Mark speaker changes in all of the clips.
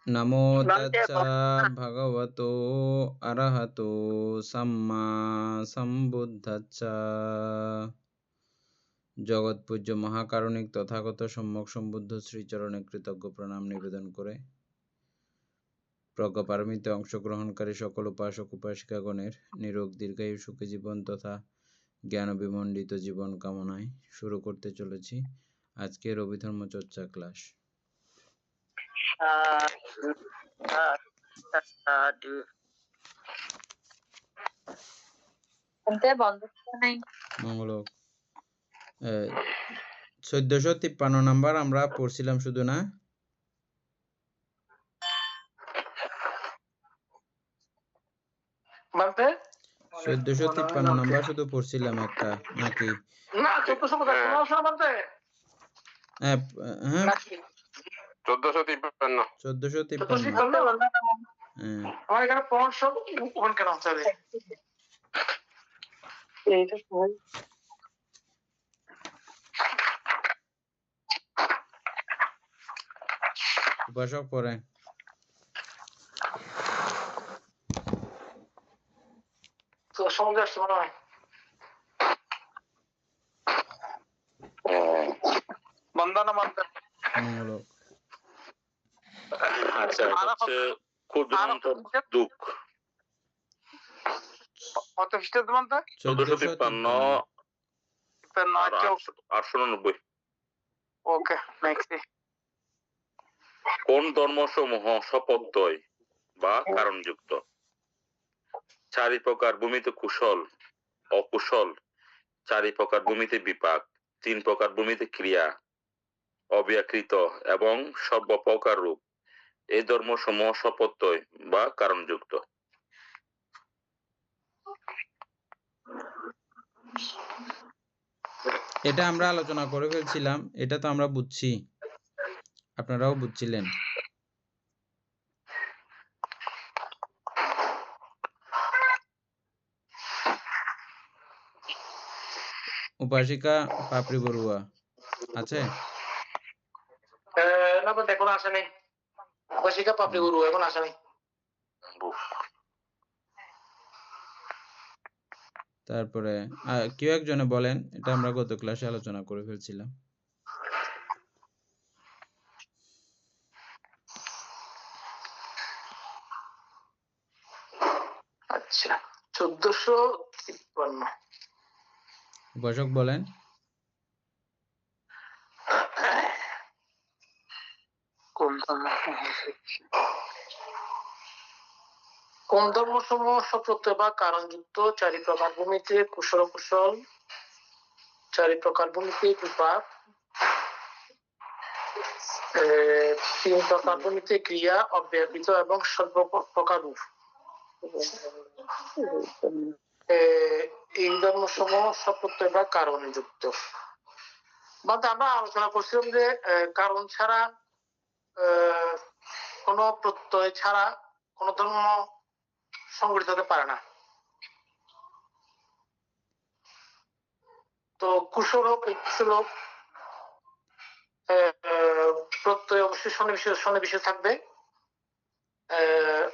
Speaker 1: নমো তাচ্ছা ভগবতো অরহতো সাম্মা সম্বুদ্ধাচ্ছা। জগৎ পূজ্য মহাকারণিক তথাগত সম্যক সম্বুদ্ধ শ্রীচরণে কৃতজ্ঞ প্রণাম নিবেদন করে প্রজ্ঞাপারমিতে অংশগ্রহণকারী সকল উপাসক উপাসিকাগণের নিরোগ দীর্ঘায়ু সুখী জীবন তথা জ্ঞান বিমণ্ডিত জীবন কামনায় শুরু করতে চলেছি আজকের অভিধর্ম চর্চা ক্লাস। মঙ্গলক 1453 নাম্বার আমরা পড়ছিলাম শুধু না? 1453 নাম্বার শুধু পড়ছিলাম একটা নাকি?
Speaker 2: না 1453
Speaker 1: হ্যাঁ
Speaker 2: 1453 আমার এখানে 500 ওপেন কেন হচ্ছে এইটা কই
Speaker 1: উপাসক পড়ে
Speaker 2: তো সমুদ্র আসছে মনে হয় বন্দনা বন্দনা
Speaker 1: মঙ্গলক।
Speaker 3: আচ্ছা হচ্ছে ক্ষুদ্রান্ত দুঃখ।
Speaker 2: কত খ্রিস্টাব্দ মানতে
Speaker 3: 1453
Speaker 2: ওকে নেক্সট।
Speaker 3: কোন ধর্মসমূহ স্বপ্রত্যয় বা কারণযুক্ত? 4 প্রকার ভূমিতে কুশল অকুশল, 4 প্রকার ভূমিতে বিপাক, 3 প্রকার ভূমিতে ক্রিয়া অব্যাকৃত এবং সর্বপ্রকার রূপ। এই ধর্মসমূহ স্বপ্রত্যয় বা কারণযুক্ত।
Speaker 1: এটা আমরা আলোচনা করে ফেলছিলাম, এটা তো আমরা বুঝছি, আপনারাও বুঝছিলেন। উপাসিকা পাপড়ি বড়ুয়া আছে?
Speaker 2: না তো দেখো আসে নাই। উপাসিকা পাপড়ি বড়ুয়া এখন আসে নাই।
Speaker 1: তারপরে কেউ একজনে বলেন, এটা আমরা গত ক্লাসে আলোচনা করে ফেলছিলাম।
Speaker 2: আচ্ছা 1453
Speaker 1: উপাসক বলেন।
Speaker 2: কোন ধর্মসমূহ স্বপ্রত্যয় বা কারণযুক্ত? 4 প্রকার ভূমিতে কুশল কুশল, 4 প্রকার ভূমিতে বিপাক, 3 প্রকার ভূমিতে ক্রিয়া অব্যাকৃত এবং সর্বপ্রকার রূপ। এই ধর্মসমূহ স্বপ্রত্যয় বা কারণযুক্ত। আমরা আলোচনা করছিলাম যে কারণ ছাড়া কোন প্রত্যয় ছাড়া কোন ধর্ম সংগঠিত হতে পারে না। তো কুশল হোক কুশল হোক প্রত্যয় অবশ্যই সন্নিবেশ থাকবে,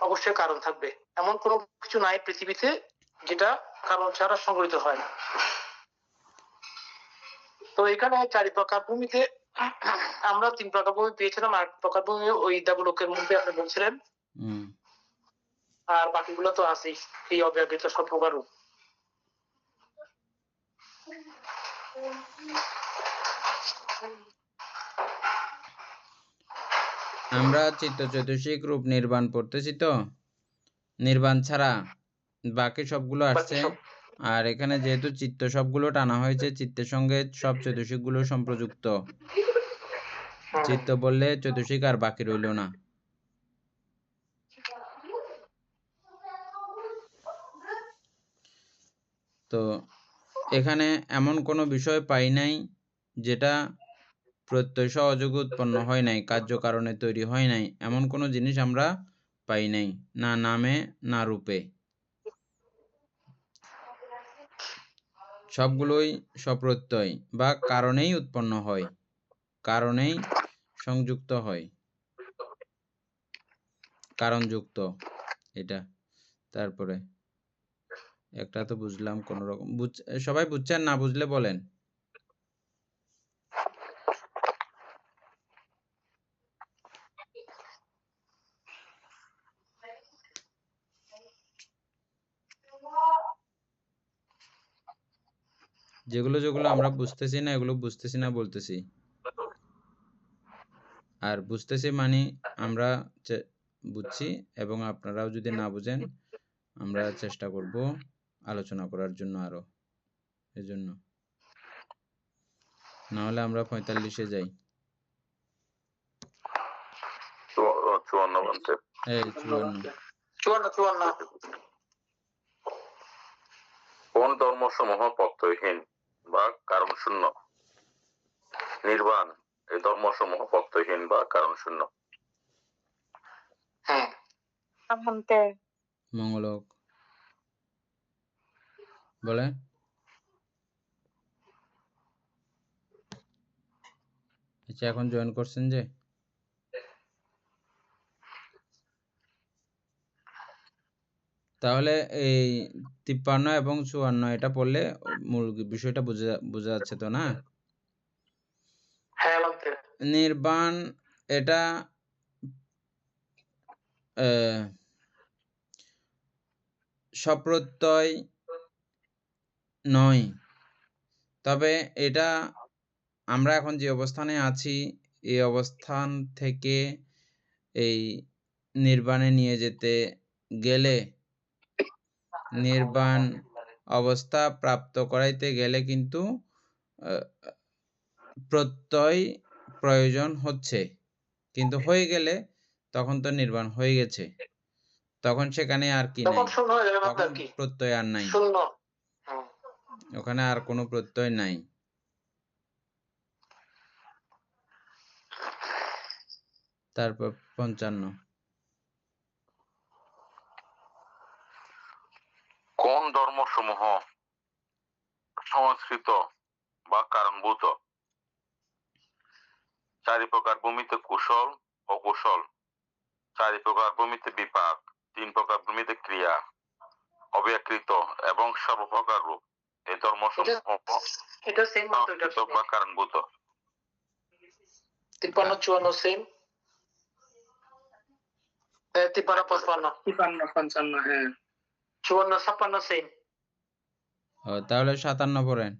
Speaker 2: অবশ্যই কারণ থাকবে। এমন কোনো কিছু নাই পৃথিবীতে যেটা কারণ ছাড়া সংগঠিত হয় না। তো এখানে 4 প্রকার ভূমিতে আমরা 3 প্রকার ভূমি পেয়েছিলাম, আর প্রকার ভূমি ওই দেবলোকের মধ্যে আপনি বলছিলেন, আর বাকিগুলো তো আছেই এই অব্যাকৃত সব প্রকার রূপ।
Speaker 1: আমরা চিত্ত চৈতসিক রূপ নির্বাণ পড়তেছি, তো নির্বাণ ছাড়া বাকি সবগুলো আসছে। আর এখানে যেহেতু চিত্ত সবগুলো টানা হয়েছে, চিত্তের সঙ্গে সব চৈতসিক গুলো সম্প্রযুক্ত। চিত্ত বললে চৈতসিক আর বাকি রইল না। তো এখানে এমন কোনো বিষয় পাই নাই যেটা প্রত্যয় সহযোগে উৎপন্ন হয় নাই, কার্যকারণে তৈরি হয় নাই, এমন কোনো জিনিস আমরা পাই নাই, না নামে না রূপে। সবগুলোই সপ্রত্যয় বা কারণেই উৎপন্ন হয়, কারণেই সংযুক্ত হয়, কারণযুক্ত এটা। তারপরে একটা তো বুঝলাম কোন রকম, সবাই বুঝছেন? না বুঝলে বলেন। যেগুলো আমরা বুঝতেছি না এগুলো বুঝতেছি না বলতেছি, আর বুঝতেছি মানে আমরা বুঝছি, এবং আপনারাও যদি না বুঝেন আমরা চেষ্টা করব আলোচনা করার জন্য আরো, এজন্য। না হলে আমরা 45-এ যাই।
Speaker 3: 54 বলতে
Speaker 1: এই 54।
Speaker 2: 54
Speaker 3: কোন ধর্মসমূহ প্রত্যয়হীন বা কারণ শূন্য? নির্বাণ, এই ধর্মসমূহ প্রত্যয়হীন বা কারণ শূন্য।
Speaker 1: মঙ্গলক বলে। আচ্ছা, এখন জয়েন করছেন যে, তাহলে এই 53 এবং 54 এটা পড়লে মূল বিষয়টা বোঝা যাচ্ছে তো না?
Speaker 2: হ্যাঁ লাগবে।
Speaker 1: নির্বাণ এটা সপ্রত্যয় নয়, তবে এটা আমরা এখন যে অবস্থানে আছি এই অবস্থান থেকে এই নির্বাণে নিয়ে যেতে গেলে, নির্বাণ অবস্থা প্রাপ্ত করাইতে গেলে কিন্তু প্রত্যয় প্রয়োজন হচ্ছে, কিন্তু হয়ে গেলে তখন তো নির্বাণ হয়ে গেছে, তখন সেখানে আর কি নাই, তখন প্রত্যয় আর নাই, ওখানে আর কোনো প্রত্যয় নাই। তারপর 55
Speaker 3: কোন ধর্মসমূহ সংস্কৃত বা কারণভূত? 4 প্রকার ভূমিতে কুশল, অকুশল, 4 প্রকার ভূমিতে বিপাক, 3 প্রকার ভূমিতে ক্রিয়া, অব্যাকৃত এবং সর্বপ্রকার রূপ। এই ধর্মসমূহ
Speaker 2: এটা সেম মতো, এটা
Speaker 3: সংস্কৃত বা কারণভূত।
Speaker 2: 53 54 সেম। 53 55 55 হ্যাঁ। 54 56 সেম।
Speaker 1: তাহলে 57 পড়েন।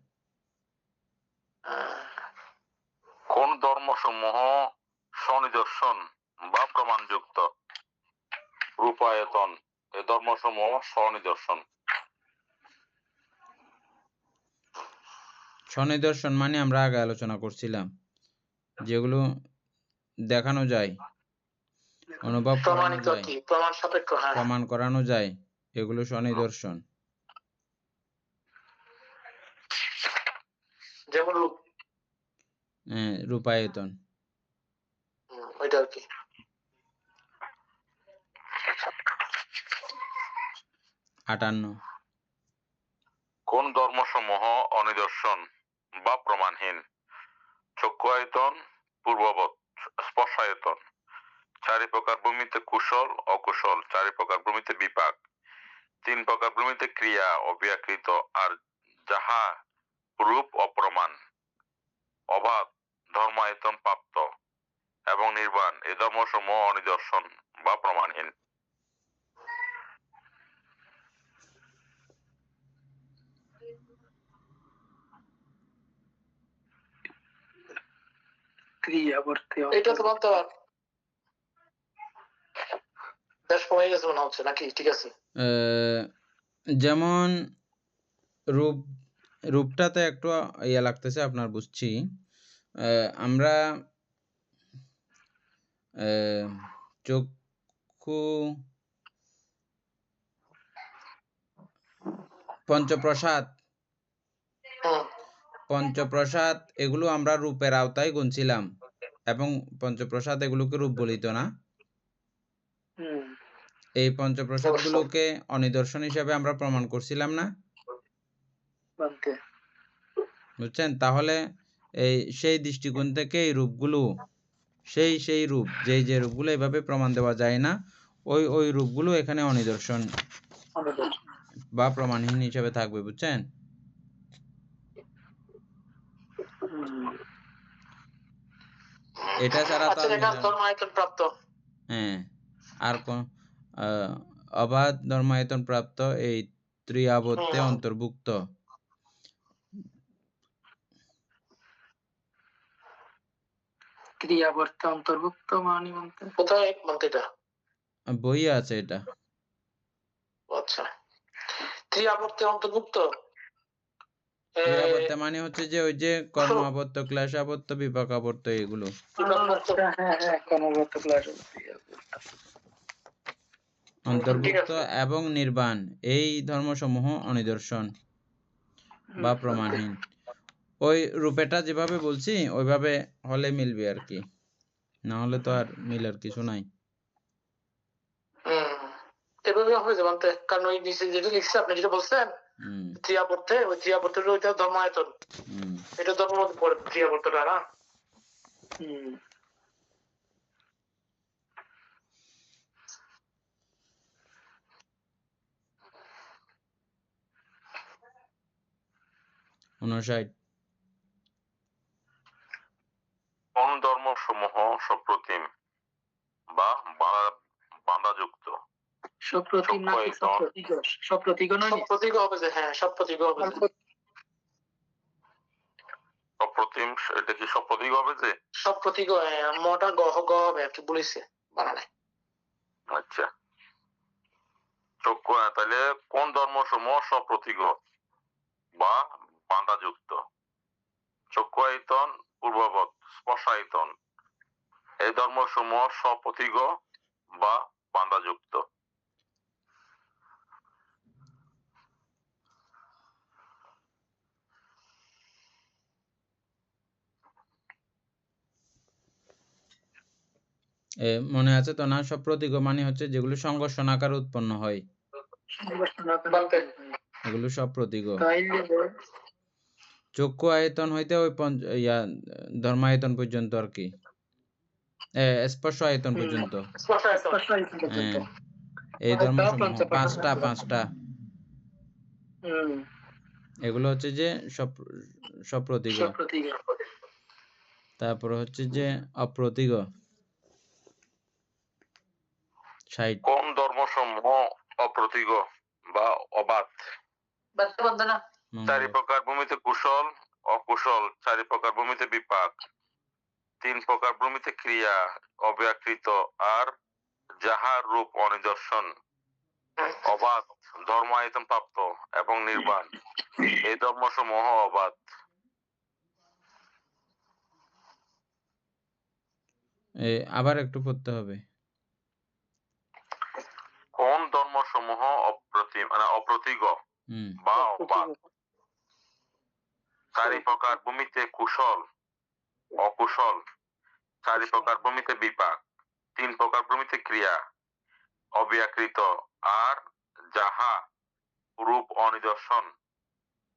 Speaker 3: কোন ধর্মসমূহ স্বনিদর্শন বা প্রমাণযুক্ত? রূপায়তন, এই ধর্মসমূহ স্বনিদর্শন।
Speaker 1: স্বনিদর্শন মানে আমরা আগে আলোচনা করছিলাম, যেগুলো দেখানো যায়, অনুভব করানো যায়,
Speaker 2: প্রমাণ সাপেক্ষ,
Speaker 1: প্রমাণ করানো যায়, এগুলো স্বনিদর্শন।
Speaker 2: যেমন
Speaker 1: রূপায়তন।
Speaker 2: ওইটা আর কি।
Speaker 1: 58
Speaker 3: কোন ধর্মসমূহ অনিদর্শন বা প্রমাণহীন? চক্ষু আয়তন, পূর্ববৎ, স্পর্শায়তন, 4 প্রকার ভূমিতে কুশল, অকুশল, 4 প্রকার ভূমিতে বিপাক, 3 প্রকার ভূমিতে ক্রিয়া, অব্যাকৃত, আর যাহা রূপ অপ্রমাণ, অবাধ, ধর্মায়তন প্রাপ্ত এবং নির্বাণ, এই ধর্মসমূহ অনিদর্শন বা প্রমাণহীন।
Speaker 2: এটা তো বলতে পার। বেশ হয়ে গেছে মনে হচ্ছে নাকি? ঠিক আছে।
Speaker 1: যেমন রূপটাতে একটু ইয়া লাগতেছে, আপনার বুঝছি। আমরা চক্ষু, পঞ্চপ্রসাদ এগুলো আমরা রূপের আওতায় গুনছিলাম, এবং পঞ্চপ্রসাদ এগুলোকে রূপ বলিত না। এই পঞ্চপ্রসাদ গুলোকে অনিদর্শন হিসেবে আমরা প্রমাণ করছিলাম না, বুঝছেন? তাহলে সেই দৃষ্টিকোণ থেকে এই রূপগুলো সেই রূপ, যে রূপগুলো এভাবে প্রমাণ দেওয়া যায় না, ওই রূপগুলো এখানে অনিদর্শন বা প্রমাণহীন হিসেবে থাকবে, বুঝছেন? এটা ছাড়া তো
Speaker 2: আচ্ছা,
Speaker 1: আর
Speaker 2: এটা
Speaker 1: মিলার,
Speaker 2: ধর্মায়তন প্রাপ্ত।
Speaker 1: হ্যাঁ, আর কোন অবাধ ধর্মায়তন প্রাপ্ত এই ত্রিয়াবর্তে অন্তর্ভুক্ত।
Speaker 4: ক্রিয়াবর্তে অন্তর্ভুক্ত মানে বলতে
Speaker 2: কোথায় বলতে এটা?
Speaker 1: বইয়ে আছে এটা।
Speaker 2: আচ্ছা, ত্রিয়াবর্তে অন্তর্ভুক্ত।
Speaker 1: ক্রিয়াবর্তে মানে হচ্ছে যে ওই যে কর্মাবর্ত, ক্লেশাবর্ত, বিপাকাবর্ত এগুলো।
Speaker 4: কর্মবর্ত ক্লাস
Speaker 1: অন্তর্ভুক্ত এবং নির্বাণ এই ধর্মসমূহ অনিদর্শন বা প্রমাণহীন। ওই রূপেটা যেভাবে বলছি ওইভাবে হলে মিলবে আর কি, না হলে তো আর মিলার কিছু নাই।
Speaker 2: এভাবে হবে যে বলতে, কারণ ওই নিচে যেটা লিখছে আপনি যেটা বলছেন ত্রিয়াবর্তে, ওই ত্রিয়াবর্তের ওইটা ধর্মায়তন, এটা ধর্ম মধ্যে পড়ে ত্রিয়াবর্তটা না।
Speaker 3: কোন ধর্মসমূহ সপ্রতিম বা বাধাযুক্ত?
Speaker 4: সপ্রতিম নাকি সপ্রতিগ নয়?
Speaker 2: সপ্রতিগ হবে যে, হ্যাঁ সপ্রতিগ হবে যে।
Speaker 3: সপ্রতিম, এটা কি সপ্রতিগ হবে যে?
Speaker 2: সপ্রতিগ, মোটা গহ গ হবে আর কি, বলেছে বানানে।
Speaker 3: আচ্ছা, চক্ষু, তাহলে কোন ধর্মসমূহ সপ্রতিগ বা বাধাযুক্ত? চক্ষু আয়তন, পূর্ববৎ, স্পর্শায়তন, এই ধর্মসমূহ সপ্রতিগ বা বাধাযুক্ত।
Speaker 1: মনে আছে তো না? সপ্রতিগ মানে হচ্ছে যেগুলো সংঘর্ষণ আকারে উৎপন্ন হয়, এগুলো সপ্রতিগ। চক্ষু আয়তন হইতে ওই ধর্মায়তন পর্যন্ত আর কি, স্পর্শ আয়তন পর্যন্ত। হ্যাঁ, এই ধর্মসমূহ পাঁচটা এগুলো হচ্ছে যে সপ্রতিগ। তারপর হচ্ছে যে অপ্রতিগ।
Speaker 3: কোন ধর্মসমূহ অপ্রতিগ বা অবাধ? চারি প্রকার ভূমিতে কুশল, অকুশল, চারি প্রকার ভূমিতে বিপাক, তিন প্রকার ভূমিতে ক্রিয়া, অব্যাকৃত, আর যাহার রূপ অনিদর্শন, অবাধ, ধর্মায়তন প্রাপ্ত এবং নির্বাণ, এই ধর্মসমূহ অবাধ।
Speaker 1: আবার একটু পড়তে হবে।
Speaker 3: কোন ধর্মসমূহ অপ্রতিগ বা অবাধ? চারি প্রকার ভূমিতে কুশল, অকুশল, চারি প্রকার ভূমিতে বিপাক, তিন প্রকার ভূমিতে ক্রিয়া, অব্যাকৃত, আর যাহা রূপ অনিদর্শন,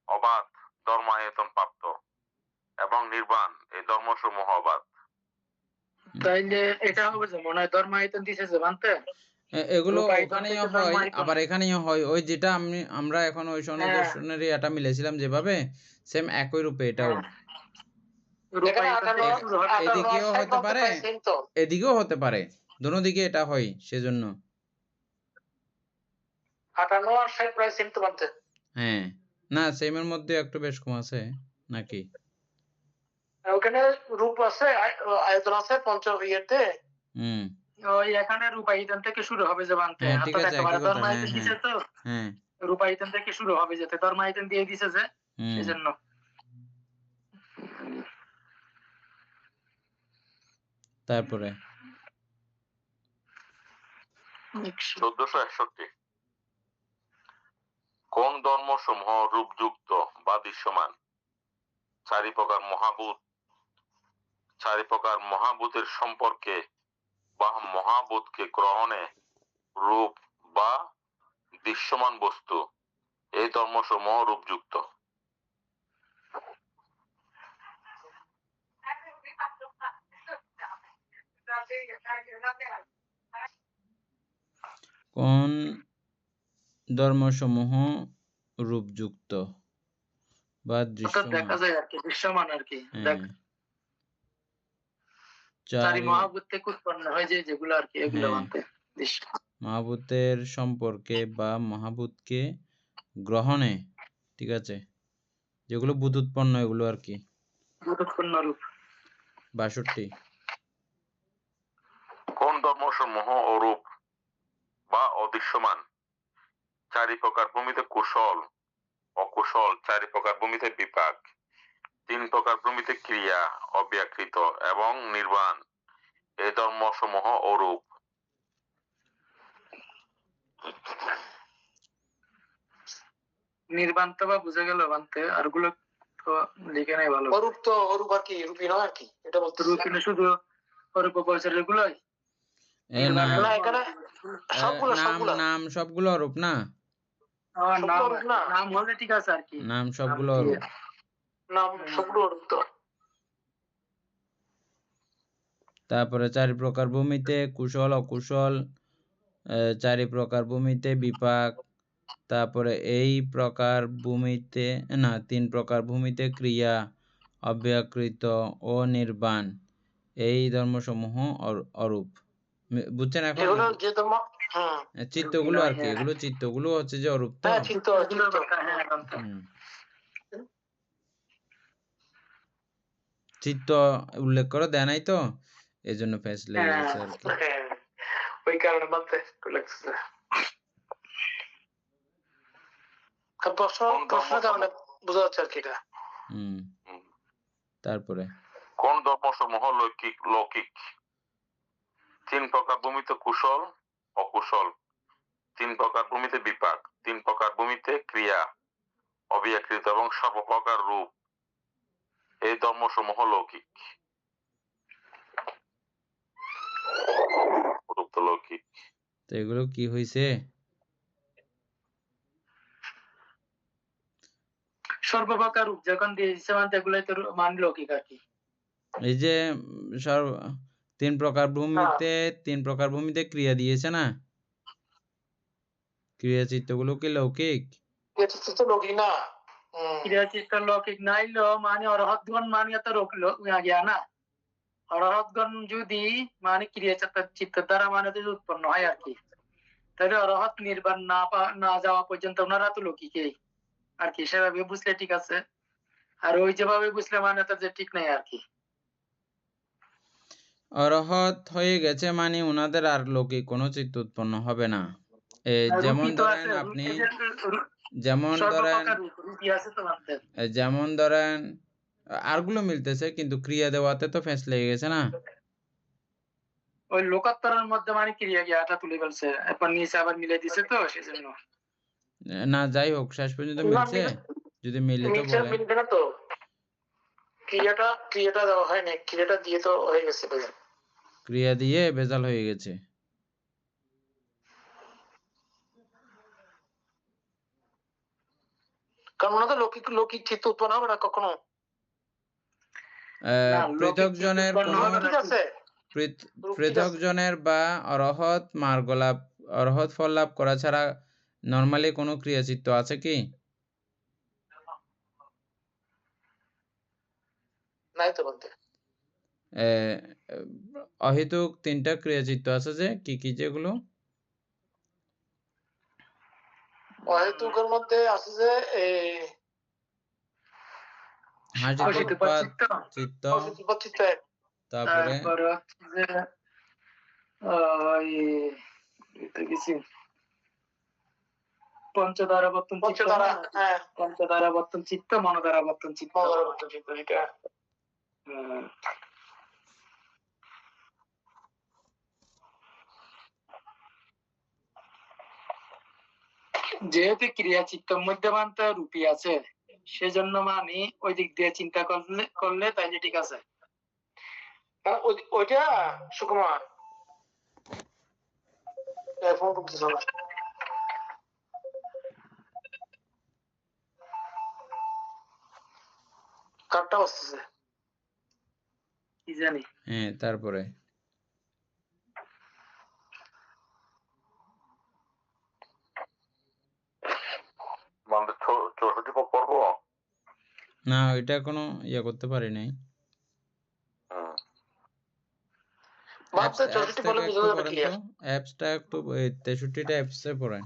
Speaker 3: অবাধ, ধর্মায়তন প্রাপ্ত এবং নির্বাণ, এই ধর্মসমূহ অবাধ।
Speaker 4: তাইলে এটা হবে যে মনে হয় ধর্মায়তন দিছে যে মানতে
Speaker 1: এগুলো ওখানেও হয় আবার এখানেও হয়। ওই যেটা আমরা এখন ওই সনিদর্শনেরই এটা মিলেছিলাম যেভাবে, সেম একই রূপে এটাও। এদিকেও হতে পারে, এদিকেও হতে পারে, দোনো দিকে এটা হয়, সেজন্য।
Speaker 2: 58 আর 60 প্রায় সেম তো বানতে।
Speaker 1: হ্যাঁ, না সেমের মধ্যে একটু বেশ কম আছে নাকি?
Speaker 2: ওখানে রূপ আছে, আয়তন আছে পঞ্চম ইয়েতে।
Speaker 4: ওই এখানে রূপায়তন থেকে শুরু হবে যে বানতে।
Speaker 1: হ্যাঁ, ঠিক আছে, একই কথা।
Speaker 4: ধর্মায়তন দিছে তো,
Speaker 1: হ্যাঁ,
Speaker 4: রূপায়তন থেকে শুরু হবে, যাতে ধর্মায়তন দিয়ে দিছে যে, সেজন্য।
Speaker 1: তারপরে
Speaker 3: 1461, কোন ধর্মসমূহ রূপযুক্ত বা দৃশ্যমান? চারি প্রকার মহাভূত, চারি প্রকার মহাভূতের সম্পর্কে বা মহাভূতকে গ্রহণে রূপ বা দৃশ্যমান বস্তু, এই ধর্মসমূহ রূপযুক্ত।
Speaker 1: কোন ধর্মসমূহ রূপযুক্ত বা
Speaker 4: অর্থাৎ
Speaker 1: দৃশ্যমান?
Speaker 4: দেখা যায় আর কি, দৃশ্যমান আর কি।
Speaker 1: হ্যাঁ,
Speaker 4: চারি
Speaker 1: চারি
Speaker 4: মহাভূত থেকে উৎপন্ন হয় যে যেগুলো আর কি, এগুলো
Speaker 1: হ্যাঁ
Speaker 4: মানতে দৃশ্য।
Speaker 1: মহাভূতের সম্পর্কে বা মহাভূতকে গ্রহণে, ঠিক আছে, যেগুলো ভূত উৎপন্ন এগুলো আর কি।
Speaker 4: উৎপন্ন রূপ
Speaker 1: 62
Speaker 3: কোন ধর্মসমূহ অরূপ বা অদৃশ্যমান? চারি প্রকার ভূমিতে কুশল, অকুশল, চারি প্রকার ভূমিতে বিপাক, তিন প্রকার ভূমিতে ক্রিয়া, অব্যাকৃত এবং নির্বাণ। এই ধর্মসমূহ অরূপ।
Speaker 4: নির্বান্ত বা বুঝে গেল বানতে, আর গুলো তো লিখে নাই ভালো।
Speaker 2: অরূপ তো অরূপ আর কি, রূপী নয় আর কি, এটা বলতে
Speaker 4: রূপিনে শুধু অরূপ পরিচয় এগুলোই।
Speaker 1: না
Speaker 2: না, এখানে সবগুলো
Speaker 1: নাম
Speaker 2: সবগুলো
Speaker 1: নাম সবগুলো অরূপ না,
Speaker 2: সবগুলো অরূপ না,
Speaker 4: নাম হলে ঠিক আছে আর কি।
Speaker 1: নাম সবগুলো
Speaker 4: নাম দিয়ে।
Speaker 1: অরূপ।
Speaker 2: নাম সবগুলো অরূপ তো।
Speaker 1: তারপরে চারি প্রকার ভূমিতে কুশল অকুশল, চারি প্রকার ভূমিতে বিপাক, তারপরে এই প্রকার ভূমিতে না, তিন প্রকার ভূমিতে ক্রিয়া, অব্যাকৃত ও নির্বাণ। এই ধর্মসমূহ অরূপ। বুঝছেন এখন?
Speaker 2: এগুলো যে ধর্ম,
Speaker 1: চিত্তগুলো আর কি, এগুলো চিত্তগুলো হচ্ছে যে অরূপ তো।
Speaker 2: হ্যাঁ চিত্ত চিত্ত।
Speaker 1: হুম। চিত্ত উল্লেখ করে দেয় নাই তো, এই জন্য ফেস লেগে গেছে আর কি।
Speaker 2: হ্যাঁ, ওই কারণে মানতে লাগছে। প্রশ্ন কারণে বোঝা যাচ্ছে আর কি এটা।
Speaker 1: হুম। তারপরে
Speaker 3: কোন ধর্মসমূহ লৌকিক? লৌকিক, তিন প্রকার ভূমিতে কুশল, অকুশল, তিন প্রকার ভূমিতে বিপাক, তিন প্রকার ভূমিতে ক্রিয়া, অব্যাকৃত এবং সর্বপ্রকার রূপ। এই ধর্মসমূহ লৌকিক। রূপ তো লৌকিক।
Speaker 1: তো এগুলো কি হয়েছে?
Speaker 4: সর্বপ্রকার রূপ যখন দিয়েছে মানতে, এগুলোই তো মান লৌকিক আর কি।
Speaker 1: এই যে তিন প্রকার ভূমিতে, তিন প্রকার ভূমিতে ক্রিয়া দিয়েছে না, ক্রিয়া চিত্তগুলো কি লৌকিক?
Speaker 2: তো লৌকিক না।
Speaker 4: ক্রিয়া চিত্ত লৌকিক নাইলো মানে অরহৎগণ মানে তো গিয়া না। অরহৎগণ যদি মানে ক্রিয়া চিত্ত দ্বারা মানে যদি উৎপন্ন হয় আর কি, তাহলে অরহৎ নির্বাণ না যাওয়া পর্যন্ত ওনারা তো লৌকিকই আর কি। সেভাবে বুঝলে ঠিক আছে, আর ওই যেভাবে বুঝলে মানে তো যে ঠিক নাই আর কি।
Speaker 1: অরহৎ হয়ে গেছে মানে ওনাদের আর লৌকিক কোনো চিত্ত উৎপন্ন হবে না। যেমন ধরেন আপনি, যেমন ধরেন, যেমন ধরেন আরগুলো মিলতেছে কিন্তু ক্রিয়া দেওয়াতে তো ফেঁস লেগে গেছে না।
Speaker 4: ওই লোকাত্তরের মধ্যে মানে ক্রিয়া গিয়াটা তুলে ফেলছে, এরপর নিচে আবার মিলে দিছে তো সেজন্য।
Speaker 1: না যাই হোক, শেষ পর্যন্ত মিলছে, যদি মিলে তো বলেন।
Speaker 2: মিলবে না তো, ক্রিয়াটা দেওয়া হয় না, ক্রিয়াটা দিয়ে তো হয়ে গেছে।
Speaker 1: ক্রিয়া দিয়ে ভেজাল হয়ে গেছে।
Speaker 2: কারণ ওনাদের লৌকিক লৌকিক চিত্ত উৎপন্ন হবে না কখনো।
Speaker 1: পৃথক জনের কোন
Speaker 2: ঠিক আছে,
Speaker 1: পৃথক জনের বা অরহৎ মার্গ লাভ, অরহৎ ফল লাভ করা ছাড়া নরমালি কোনো ক্রিয়াচিত্ত আছে কি?
Speaker 2: নাই তো বলতে।
Speaker 1: অহেতুক তিনটা ক্রিয়াচিত্ত আছে, যে কি কি যেগুলো?
Speaker 2: অহেতুকের মধ্যে আছে যে
Speaker 1: চিত্ত,
Speaker 2: তারপরে
Speaker 4: পঞ্চধারাবর্তন চিত্ত, মনোধারাবর্তন চিত্ত। যেহেতু ক্রিয়া চিত্তের মধ্যে মানতে রূপী আছে, সেজন্য মানে ওই দিক দিয়ে চিন্তা করলে তাইলে ঠিক আছে।
Speaker 2: ওইটা সুকুমার ফোন করতেছ না, কারটা বসতেছে
Speaker 4: কি জানি।
Speaker 1: হ্যাঁ, তারপরে না ওইটা কোনো করতে পারি নাই।
Speaker 2: বামতে 64 বলে বোঝা যাবে
Speaker 1: তো
Speaker 2: ক্লিয়ার।
Speaker 1: অ্যাপসটা একটু 63টা অ্যাপসে পড়েন।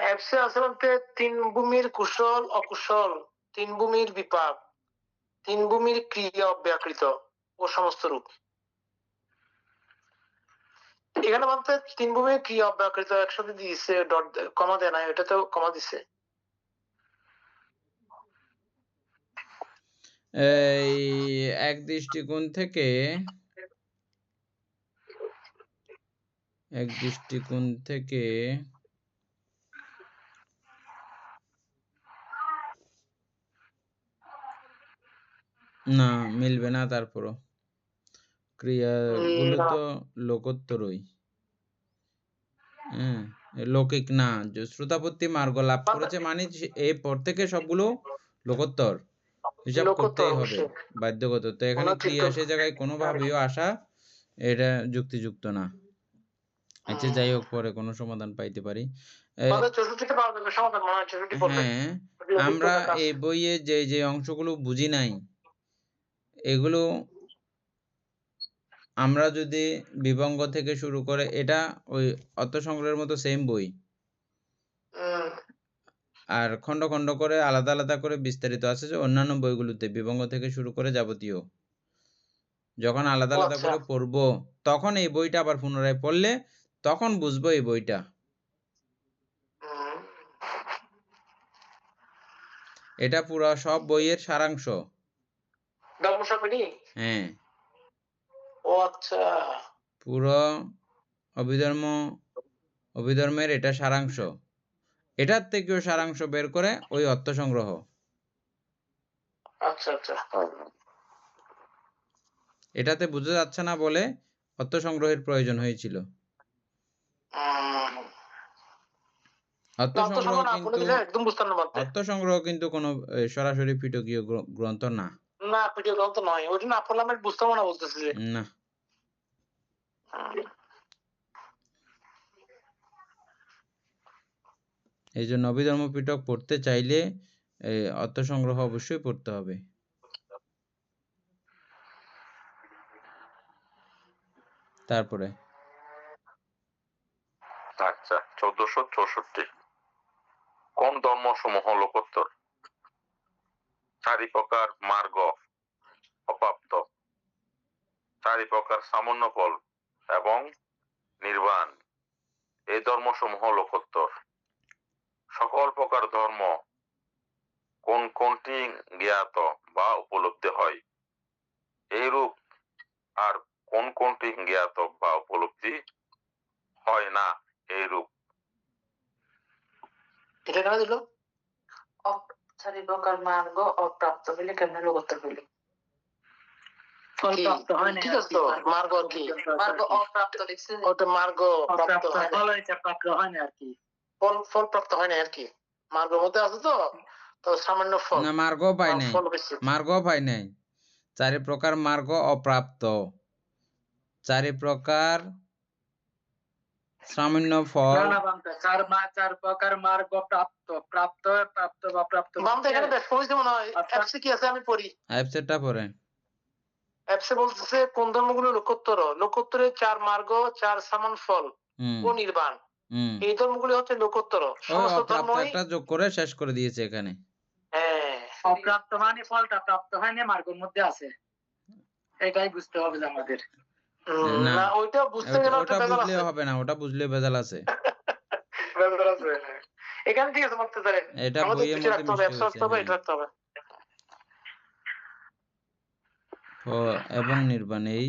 Speaker 2: অ্যাপসে আছে বলতে 3 ভূমির কুশল অকুশল, 3 ভূমির বিপাক, 3 ভূমির ক্রিয়া অব্যাকৃত ও সমস্ত রূপ। এখানে বলতে 3 ভূমির ক্রিয়া অব্যাকৃত একসাথে দিয়েছে, ডট কমা দেয় না, এটা তো কমা দিছে।
Speaker 1: এই এক দৃষ্টিকোণ থেকে না মিলবে না। তারপরও ক্রিয়াগুলো তো লোকোত্তরই। লৌকিক না, যে শ্রোতাপত্তি মার্গ লাভ করেছে মানে এরপর থেকে সবগুলো লোকোত্তর হিসাব করতেই হবে বাধ্যগত। তো এখানে ক্রিয়া সে জায়গায় কোনোভাবেও আসা এটা যুক্তিযুক্ত না। আচ্ছা যাই হোক, পরে কোনো সমাধান পাইতে পারি। হ্যাঁ, আমরা এই বইয়ে যে অংশগুলো বুঝি নাই এগুলো আমরা যদি বিভঙ্গ থেকে শুরু করে, এটা ওই অর্থ সংগ্রহের মতো সেম বই, আর খণ্ড খণ্ড করে আলাদা আলাদা করে বিস্তারিত আছে যে অন্যান্য বইগুলোতে বিভঙ্গ থেকে শুরু করে যাবতীয়। যখন আলাদা আলাদা করে পড়বো তখন এই বইটা আবার পুনরায় পড়লে তখন বুঝবো এই বইটা। এটা পুরো সব বইয়ের সারাংশ। হ্যাঁ,
Speaker 2: ও আচ্ছা,
Speaker 1: পুরো অভিধর্মের এটা সারাংশ। এটার থেকেও সারাংশ বের করে ওই অর্থ সংগ্রহ।
Speaker 2: আচ্ছা আচ্ছা,
Speaker 1: এটাতে বোঝা যাচ্ছে না বলে অর্থ সংগ্রহের প্রয়োজন হয়েছিল। অর্থ সংগ্রহ কিন্তু কোনো সরাসরি পিটকীয় গ্রন্থ না।
Speaker 2: না পিটকীয় গ্রন্থ নয়, ওইটা না পড়লে আমি বুঝতে পারবো না, বলতেছি
Speaker 1: না। এই জন্য অভিধর্ম পিটক পড়তে চাইলে অর্থ সংগ্রহ অবশ্যই পড়তে হবে। তারপরে
Speaker 3: আচ্ছা 1464 কোন ধর্মসমূহ লোকোত্তর? 4 প্রকার মার্গ অপ্রাপ্ত, 4 প্রকার সামান্য ফল এবং নির্বাণ, এই ধর্মসমূহ লোকোত্তর। সকল প্রকার ধর্ম কোন কোনটি জ্ঞাত বা উপলব্ধি হয় এইরূপ, আর কোন কোনটি জ্ঞাত বা উপলব্ধি হয় না এইরূপ।
Speaker 2: এটা কেন দিল? 4 প্রকার মার্গ অপ্রাপ্ত হইলে কেমনে লোকোত্তর হইল?
Speaker 4: ফলপ্রাপ্ত হয় না।
Speaker 2: ঠিক আছে, তো মার্গ কি? মার্গ অপ্রাপ্ত লিখছে, ওটা মার্গ প্রাপ্ত হয় না,
Speaker 4: প্রাপ্ত হয় না আর কি।
Speaker 2: ফল প্রাপ্ত হয় না আর কি। মার্গের মধ্যে আছে তো, তো সামান্য ফল
Speaker 1: না, মার্গ পাই নাই, মার্গ পাই নাই। 4 প্রকার মার্গ অপ্রাপ্ত, 4 প্রকার সামান্য ফল।
Speaker 4: না বামতে 4 প্রকার মার্গ প্রাপ্ত, প্রাপ্ত প্রাপ্ত বা প্রাপ্ত।
Speaker 2: বামতে এখানে বেশ কইছে মনে হয়। অ্যাপসে কি আছে আমি পড়ি,
Speaker 1: অ্যাপসেটটা পড়েন।
Speaker 2: অ্যাপসে বলতেছে কোন ধর্মগুলো লোকোত্তর? লোকোত্তরে 4 মার্গ, 4 সামান ফল ও নির্বাণ, এই ধর্মগুলো হচ্ছে লোকোত্তর। সমস্ত ধর্মই
Speaker 1: একটা যোগ করে শেষ করে দিয়েছে এখানে।
Speaker 2: হ্যাঁ,
Speaker 4: অপ্রাপ্ত মানে ফলটা প্রাপ্ত হয় না, মার্গের মধ্যে আছে, এটাই বুঝতে হবে আমাদের।
Speaker 2: না ওইটা বুঝতে গেলে
Speaker 1: ওটা বুঝলে হবে না, ওটা বুঝলে ভেজাল আছে।
Speaker 2: ভেজাল আছে এখানে। ঠিক আছে, মারতে পারেন,
Speaker 1: এটা
Speaker 2: আমাদের
Speaker 1: বইয়ের
Speaker 2: কিছু
Speaker 1: মধ্যে
Speaker 2: রাখতে হবে,
Speaker 1: মিশতে
Speaker 2: অ্যাপস রাখতে হবে,
Speaker 1: হয়েছে।
Speaker 2: এটা রাখতে হবে।
Speaker 1: এবং নির্বাণ এই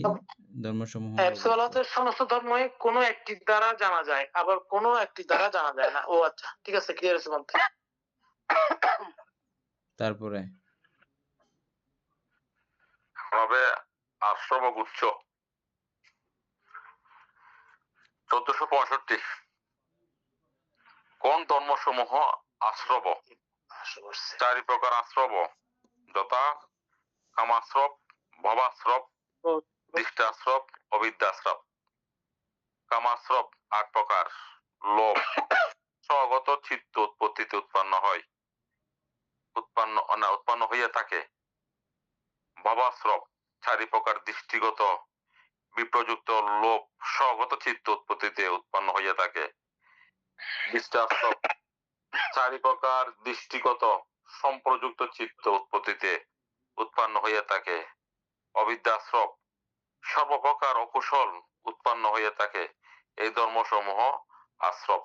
Speaker 1: ধর্মসমূহ
Speaker 2: অ্যাপসে বলা হচ্ছে সমস্ত ধর্মই কোনো একটি দ্বারা জানা যায়, আবার কোনো একটি দ্বারা জানা যায় না। ও আচ্ছা, ঠিক আছে, ক্লিয়ার আছে বলতে।
Speaker 1: তারপরে
Speaker 3: হবে আশ্রম গুচ্ছ 1465 কোন ধর্মসমূহ আশ্রব? 4 প্রকার আশ্রব যথা কামাশ্রব, ভবাশ্রব, দৃষ্টাশ্রব, অবিদ্যাশ্রব। কামাশ্রব 8 প্রকার। লোভ স্বগত চিত্ত উৎপত্তিতে উৎপন্ন হয়। উৎপন্ন হইয়া থাকে। ভবাশ্রব 4 প্রকার দৃষ্টিগত বিপ্রযুক্ত লোভ স্বগত চিত্ত উৎপত্তিতে উৎপন্ন হইয়া থাকে। দৃষ্টাশ্রব 4 প্রকার দৃষ্টিগত সম্প্রযুক্ত চিত্ত উৎপত্তিতে উৎপন্ন হইয়া থাকে। অবিদ্যাশ্রব সর্বপ্রকার অকুশল উৎপন্ন হইয়া থাকে। এই ধর্মসমূহ আশ্রব।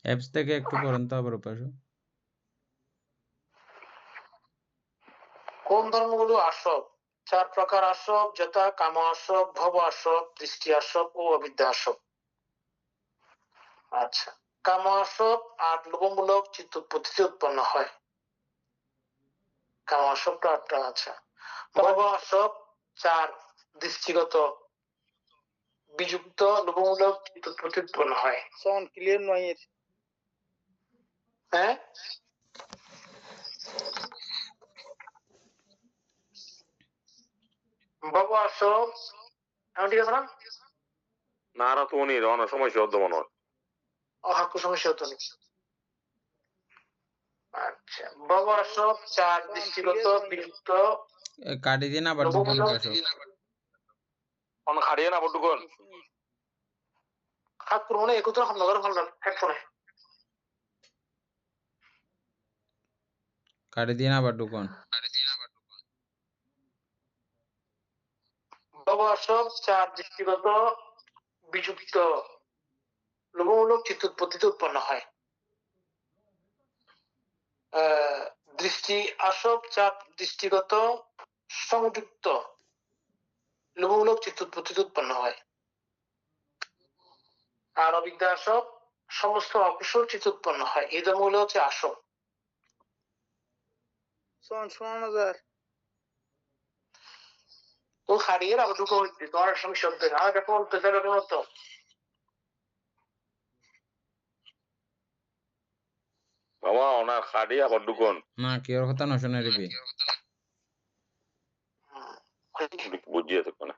Speaker 1: অ্যাপস থেকে একটু পড়েন তো আবার উপাসক।
Speaker 2: কোন ধর্মগুলো আসব? 4 প্রকার আসব, যথা কাম আসব, ভব আসব, দৃষ্টি আসব ও অবিদ্যা আসব। আচ্ছা, কাম আসব 8 লোভমূলক চিত্ত উৎপত্তিতে উৎপন্ন হয়। কাম আসবটা 8টা। আচ্ছা, ভব আসব 4 দৃষ্টিগত বিযুক্ত লোভমূলক চিত্ত উৎপত্তি উৎপন্ন হয়।
Speaker 5: সাউন্ড ক্লিয়ার নয়।
Speaker 2: হ্যাঁ, ভব আসব এখন ঠিক আছে না?
Speaker 3: নারা তো উনি অনেক সমস্যা হতো মনে হয়।
Speaker 2: হাক্কু সমস্যা হতো না। আচ্ছা, ভব আসব 4 দৃষ্টিগত বিযুক্ত
Speaker 1: কাটি দিন আবার ঢুকেন উপাসক।
Speaker 3: অন খাড়িয়ে না বটুকন।
Speaker 2: হাক্কুর মনে একত্র হামলা ভালো হেডফোনে।
Speaker 1: কাটি দিন আবার ঢুকন।
Speaker 2: ভব আসব 4 দৃষ্টিগত বিযুক্ত লোভমূলক চিত্ত উৎপত্তিতে উৎপন্ন হয়। দৃষ্টি আসব 4 দৃষ্টিগত সংযুক্ত লোভমূলক চিত্ত উৎপত্তিতে উৎপন্ন হয়। আর অবিদ্যা আসব সমস্ত অকুশল চিত্ত উৎপন্ন হয়। এই ধর্মগুলো হচ্ছে আসব।
Speaker 5: সাউন্ড শোনা যায়।
Speaker 2: তো হারিয়ে আবার ঢুকে হচ্ছে তোমার সঙ্গে শব্দ আর এখন তো
Speaker 3: বাবা ওনার খাড়িয়ে আবার ঢুকন।
Speaker 1: না কেউ কথা না শুনে রিবি।
Speaker 3: বুঝিয়ে থাকবে না।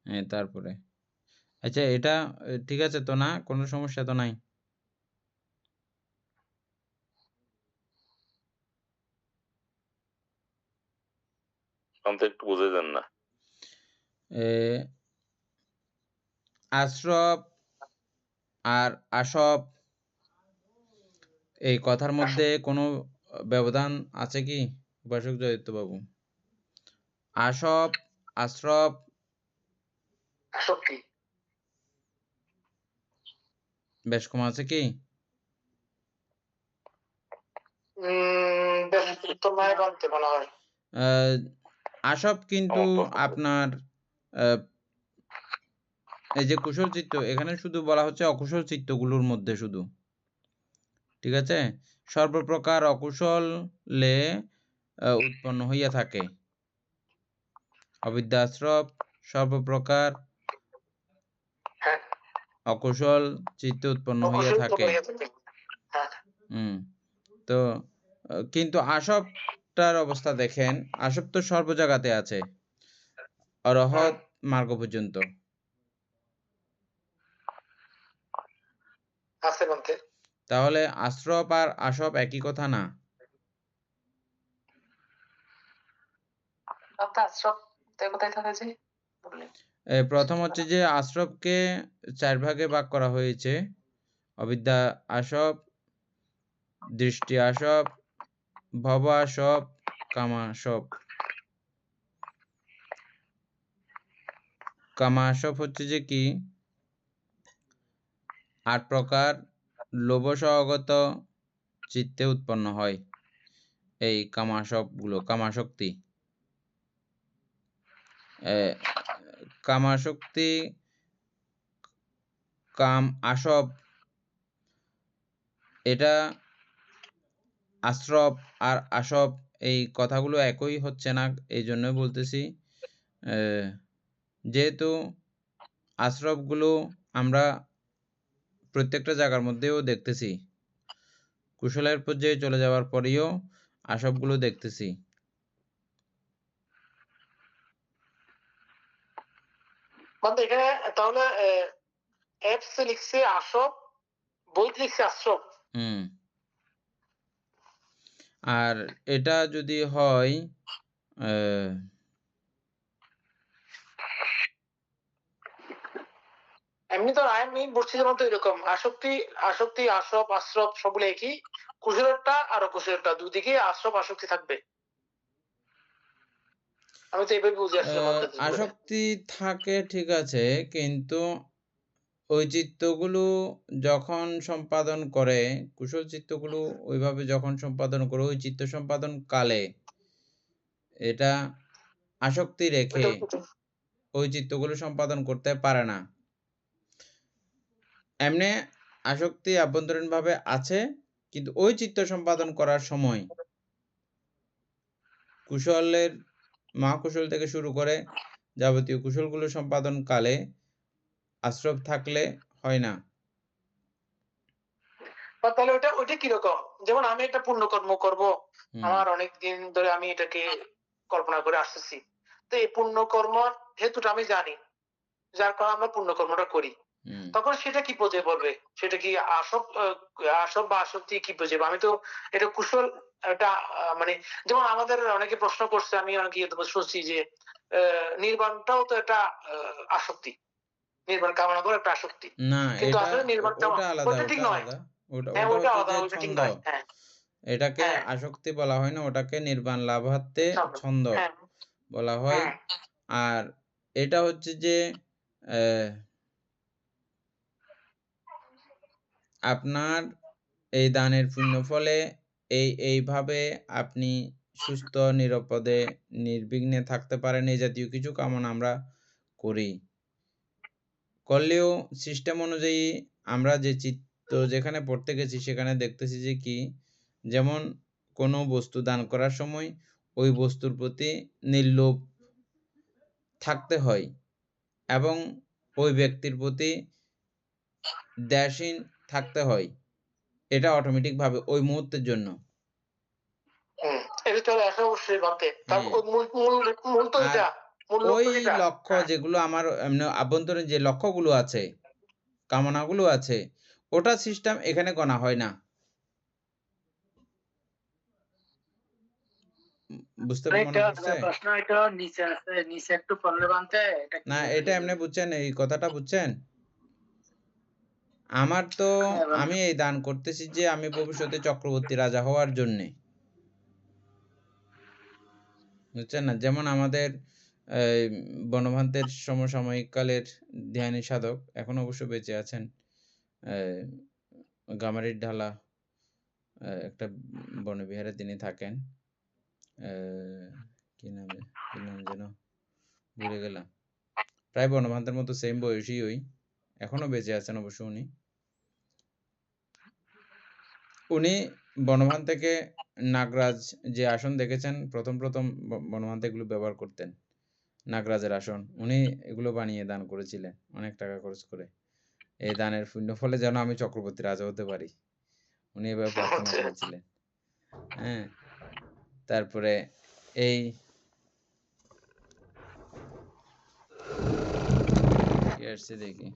Speaker 1: হ্যাঁ তারপরে আচ্ছা এটা ঠিক আছে তো না, কোনো সমস্যা তো নাই?
Speaker 3: আমি একটু বুঝে দেন না।
Speaker 1: আশ্রব আর আসব এই কথার মধ্যে কোনো ব্যবধান আছে কি উপাসক জয়িত বাবু? আসব আশ্রব
Speaker 2: আসব কি
Speaker 1: বেশ কম আছে কি?
Speaker 2: তো মায়ের বানতে বলা হয়।
Speaker 1: আসব কিন্তু আপনার এই যে কুশল চিত্ত, এখানে শুধু বলা হচ্ছে অকুশল চিত্তগুলোর মধ্যে শুধু, ঠিক আছে? সর্বপ্রকার অকুশলে উৎপন্ন হইয়া থাকে। অবিদ্যা আশ্রব সর্বপ্রকার অকুশল চিত্ত উৎপন্ন হইয়া থাকে। তো কিন্তু আসবটার অবস্থা দেখেন, আসব তো সর্ব জায়গাতে আছে, অরহত মার্গ পর্যন্ত
Speaker 2: আছে বলতে।
Speaker 1: তাহলে আশ্রব আর আসব একই কথা না? প্রথম হচ্ছে যে আশ্রবকে 4 ভাগে ভাগ করা হয়েছে। অবিদ্যা আসব, দৃষ্টি আসব, ভব আসব, কামাসব। কামাসব হচ্ছে যে কি 8 প্রকার লোভ সহগত চিত্তে উৎপন্ন হয় এই কামাসবগুলো, কামাশক্তি। কামাশক্তি, কাম আসব, এটা আশ্রব আর আসব এই কথাগুলো একই হচ্ছে না, এই জন্যই বলতেছি যেহেতু আশরাফগুলো আমরা প্রত্যেকটা জায়গার মধ্যেও দেখতেছি, কুশলের পর্যায়ে চলে যাওয়ার পরেও আসবগুলো দেখতেছি।
Speaker 2: মানে এখানে তাহলে এফস লিখছে আসব, বইতে লিখছে আশরফ।
Speaker 1: আর এটা যদি হয়
Speaker 2: এমনি তো আমি বলছিলাম তো এরকম আসক্তি আসক্তি আশরফ আশরফ সবগুলো একই, কুশলেরটা আর অকুশলেরটা দুদিকে আশরফ আসক্তি থাকবে। আমি তো এইভাবে বুঝে আসলাম।
Speaker 1: আসক্তি থাকে ঠিক আছে, কিন্তু ওই চিত্তগুলো যখন সম্পাদন করে, কুশল চিত্তগুলো ওইভাবে যখন সম্পাদন করে, ওই চিত্ত সম্পাদন কালে এটা আসক্তি রেখে ওই চিত্তগুলো সম্পাদন করতে পারে না। এমনি আসক্তি আভ্যন্তরীণভাবে আছে, কিন্তু ওই চিত্ত সম্পাদন করার সময় কুশলের মহাকুশল থেকে শুরু করে যাবতীয় কুশলগুলো সম্পাদন কালে আশ্রব থাকলে হয় না।
Speaker 2: তাহলে ওইটা কিরকম? যেমন আমি একটা পুণ্যকর্ম করব, আমার অনেক দিন ধরে আমি এটাকে কল্পনা করে আসতেছি, তো এই পুণ্যকর্মর হেতুটা আমি জানি, যার কারণে আমরা পুণ্যকর্মটা করি। তখন সেটা কি বুঝে বলবে? সেটা কি আসব বা আসক্তি কি বুঝে? আমি তো এটা কুশল, এটা মানে যেমন আমাদের অনেকে প্রশ্ন করছে, আমি অনেকে শুনছি যে নির্বাণটাও তো একটা আসক্তি, নির্বাণ কামনা করে একটা আসক্তি।
Speaker 1: না,
Speaker 2: কিন্তু
Speaker 1: এটা
Speaker 2: আসলে নির্বাণ
Speaker 1: ওটা আলাদা,
Speaker 2: ওটা ঠিক
Speaker 1: ওটা
Speaker 2: নয়।
Speaker 1: আলাদা। ওটা
Speaker 2: হ্যাঁ,
Speaker 1: ওটা
Speaker 2: ওটা
Speaker 1: হচ্ছে
Speaker 2: আলাদা,
Speaker 1: যে
Speaker 2: ওইটা ঠিক
Speaker 1: ছন্দ।
Speaker 2: নয়। হ্যাঁ,
Speaker 1: এটাকে
Speaker 2: হ্যাঁ,
Speaker 1: আসক্তি বলা হয় না, ওটাকে নির্বাণ লাভার্থে ছন্দ
Speaker 2: হ্যাঁ,
Speaker 1: বলা হয়।
Speaker 2: হ্যাঁ।
Speaker 1: আর এটা হচ্ছে যে আপনার এই দানের পুণ্য ফলে এইভাবে আপনি সুস্থ নিরাপদে নির্বিঘ্নে থাকতে পারেন, এই জাতীয় কিছু কামনা আমরা করি। করলেও সিস্টেম অনুযায়ী আমরা যে চিত্ত যেখানে পড়তে গেছি সেখানে দেখতেছি যে কি, যেমন কোনো বস্তু দান করার সময় ওই বস্তুর প্রতি নির্লোভ থাকতে হয় এবং ওই ব্যক্তির প্রতি দ্বেষহীন থাকতে হয়। এটা অটোমেটিকভাবে ওই মুহূর্তের জন্য।
Speaker 2: এটা তো অবশ্যই ভাবতে। তার
Speaker 1: হ্যাঁ।
Speaker 2: মূল তো
Speaker 1: আর
Speaker 2: এটা, মূল
Speaker 1: ওই
Speaker 2: লক্ষ্য যেটা।
Speaker 1: লক্ষ্য যেগুলো আমার এমনি আভ্যন্তরীণ যে লক্ষ্যগুলো আছে, কামনাগুলো আছে, ওটা সিস্টেম এখানে গণা হয় না। বুঝতে মনে পড়ছে?
Speaker 4: প্রশ্ন এটা নিচে আছে, নিচে একটু পড়লে বানতে এটা
Speaker 1: না,
Speaker 4: ক্লিয়ার
Speaker 1: এটা
Speaker 4: হয়ে
Speaker 1: এমনি
Speaker 4: যাবে।
Speaker 1: বুঝছেন, এই কথাটা বুঝছেন? আমার তো আমি এই দান করতেছি যে আমি ভবিষ্যতে চক্রবর্তী রাজা হওয়ার জন্যে। বুঝছেন না? যেমন আমাদের বনভান্তের সমসাময়িক কালের ধ্যানী সাধক, এখন অবশ্য বেঁচে আছেন, গামারির ঢালা একটা বনবিহারে তিনি থাকেন। কি নাম যেন ভুলে গেলাম। প্রায় বনভান্তের মতো সেম বয়সী ওই, এখনো বেঁচে আছেন অবশ্য উনি। উনি বনভান থেকে নাগরাজ যে আসন দেখেছেন, প্রথম বনভান্তে এগুলো ব্যবহার করতেন, নাগরাজের আসন। উনি এগুলো বানিয়ে দান করেছিলেন অনেক টাকা খরচ করে। এই দানের পুণ্য ফলে যেন আমি চক্রবর্তী রাজা হতে পারি, উনি এভাবে প্রার্থনা করেছিলেন। হ্যাঁ, তারপরে এই কি আসছে দেখি,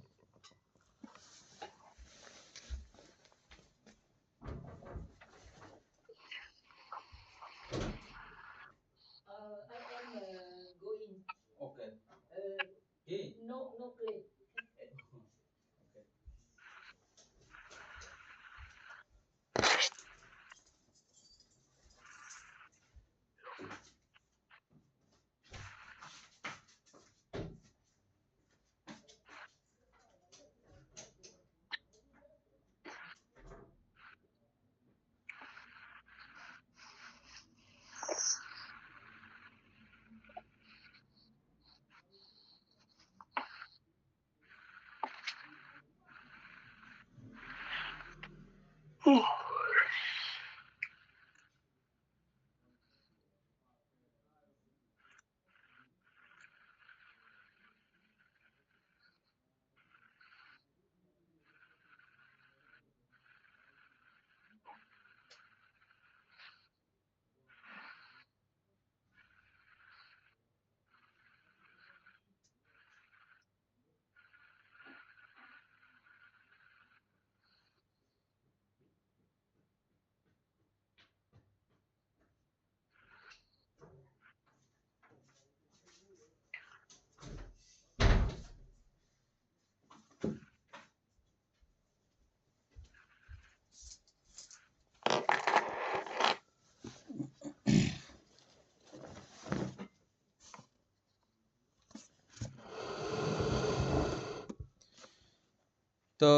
Speaker 1: তো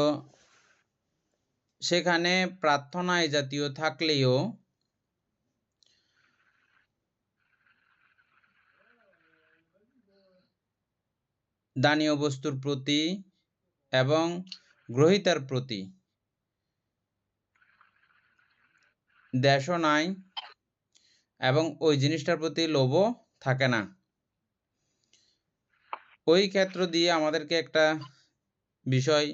Speaker 1: সেখানে প্রার্থনা এই জাতীয় থাকলেও দানীয় বস্তুর প্রতি এবং গ্রহীতার প্রতি দ্বেষও নাই এবং ওই জিনিসটার প্রতি লোভও থাকে না। ওই ক্ষেত্র দিয়ে আমাদেরকে একটা বিষয়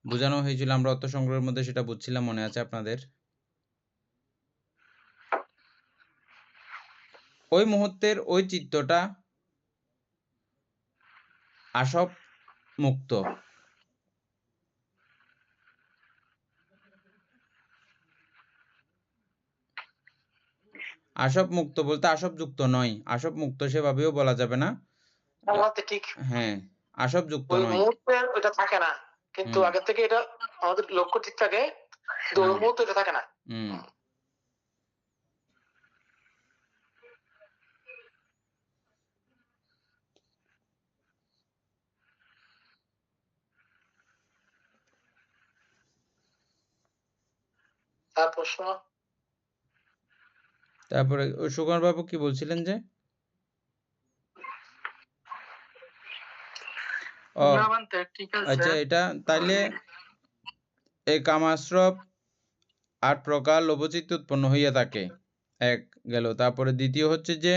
Speaker 1: বোঝানো হয়েছিল, আমরা অর্থ সংগ্রহের মধ্যে সেটা বুঝছিলাম, মনে আছে আপনাদের? ওই মুহূর্তের ওই চিত্তটা আসব মুক্ত। আসব মুক্ত বলতে আসব যুক্ত নয়, আসব মুক্ত সেভাবেও বলা যাবে না।
Speaker 2: আল্লাহতে ঠিক
Speaker 1: হ্যাঁ, আসব যুক্ত
Speaker 2: ওই
Speaker 1: নয়।
Speaker 2: মুহূর্তে ওটা থাকে না, কিন্তু
Speaker 1: হুম।
Speaker 2: আগে থেকে এটা আমাদের লক্ষ্য ঠিক থাকে, কিন্তু ওই মুহূর্তে এটা থাকে না।
Speaker 1: হুম।
Speaker 2: তার প্রশ্ন
Speaker 1: তারপরে সুকুমার বাবু কি বলছিলেন যে? ও
Speaker 4: না বানতে ঠিক আছে।
Speaker 1: আচ্ছা, এটা তাইলে এই কামাশ্রব 8 প্রকার লোভচিত্ত উৎপন্ন হইয়া থাকে, এক গেল। তারপরে দ্বিতীয় হচ্ছে যে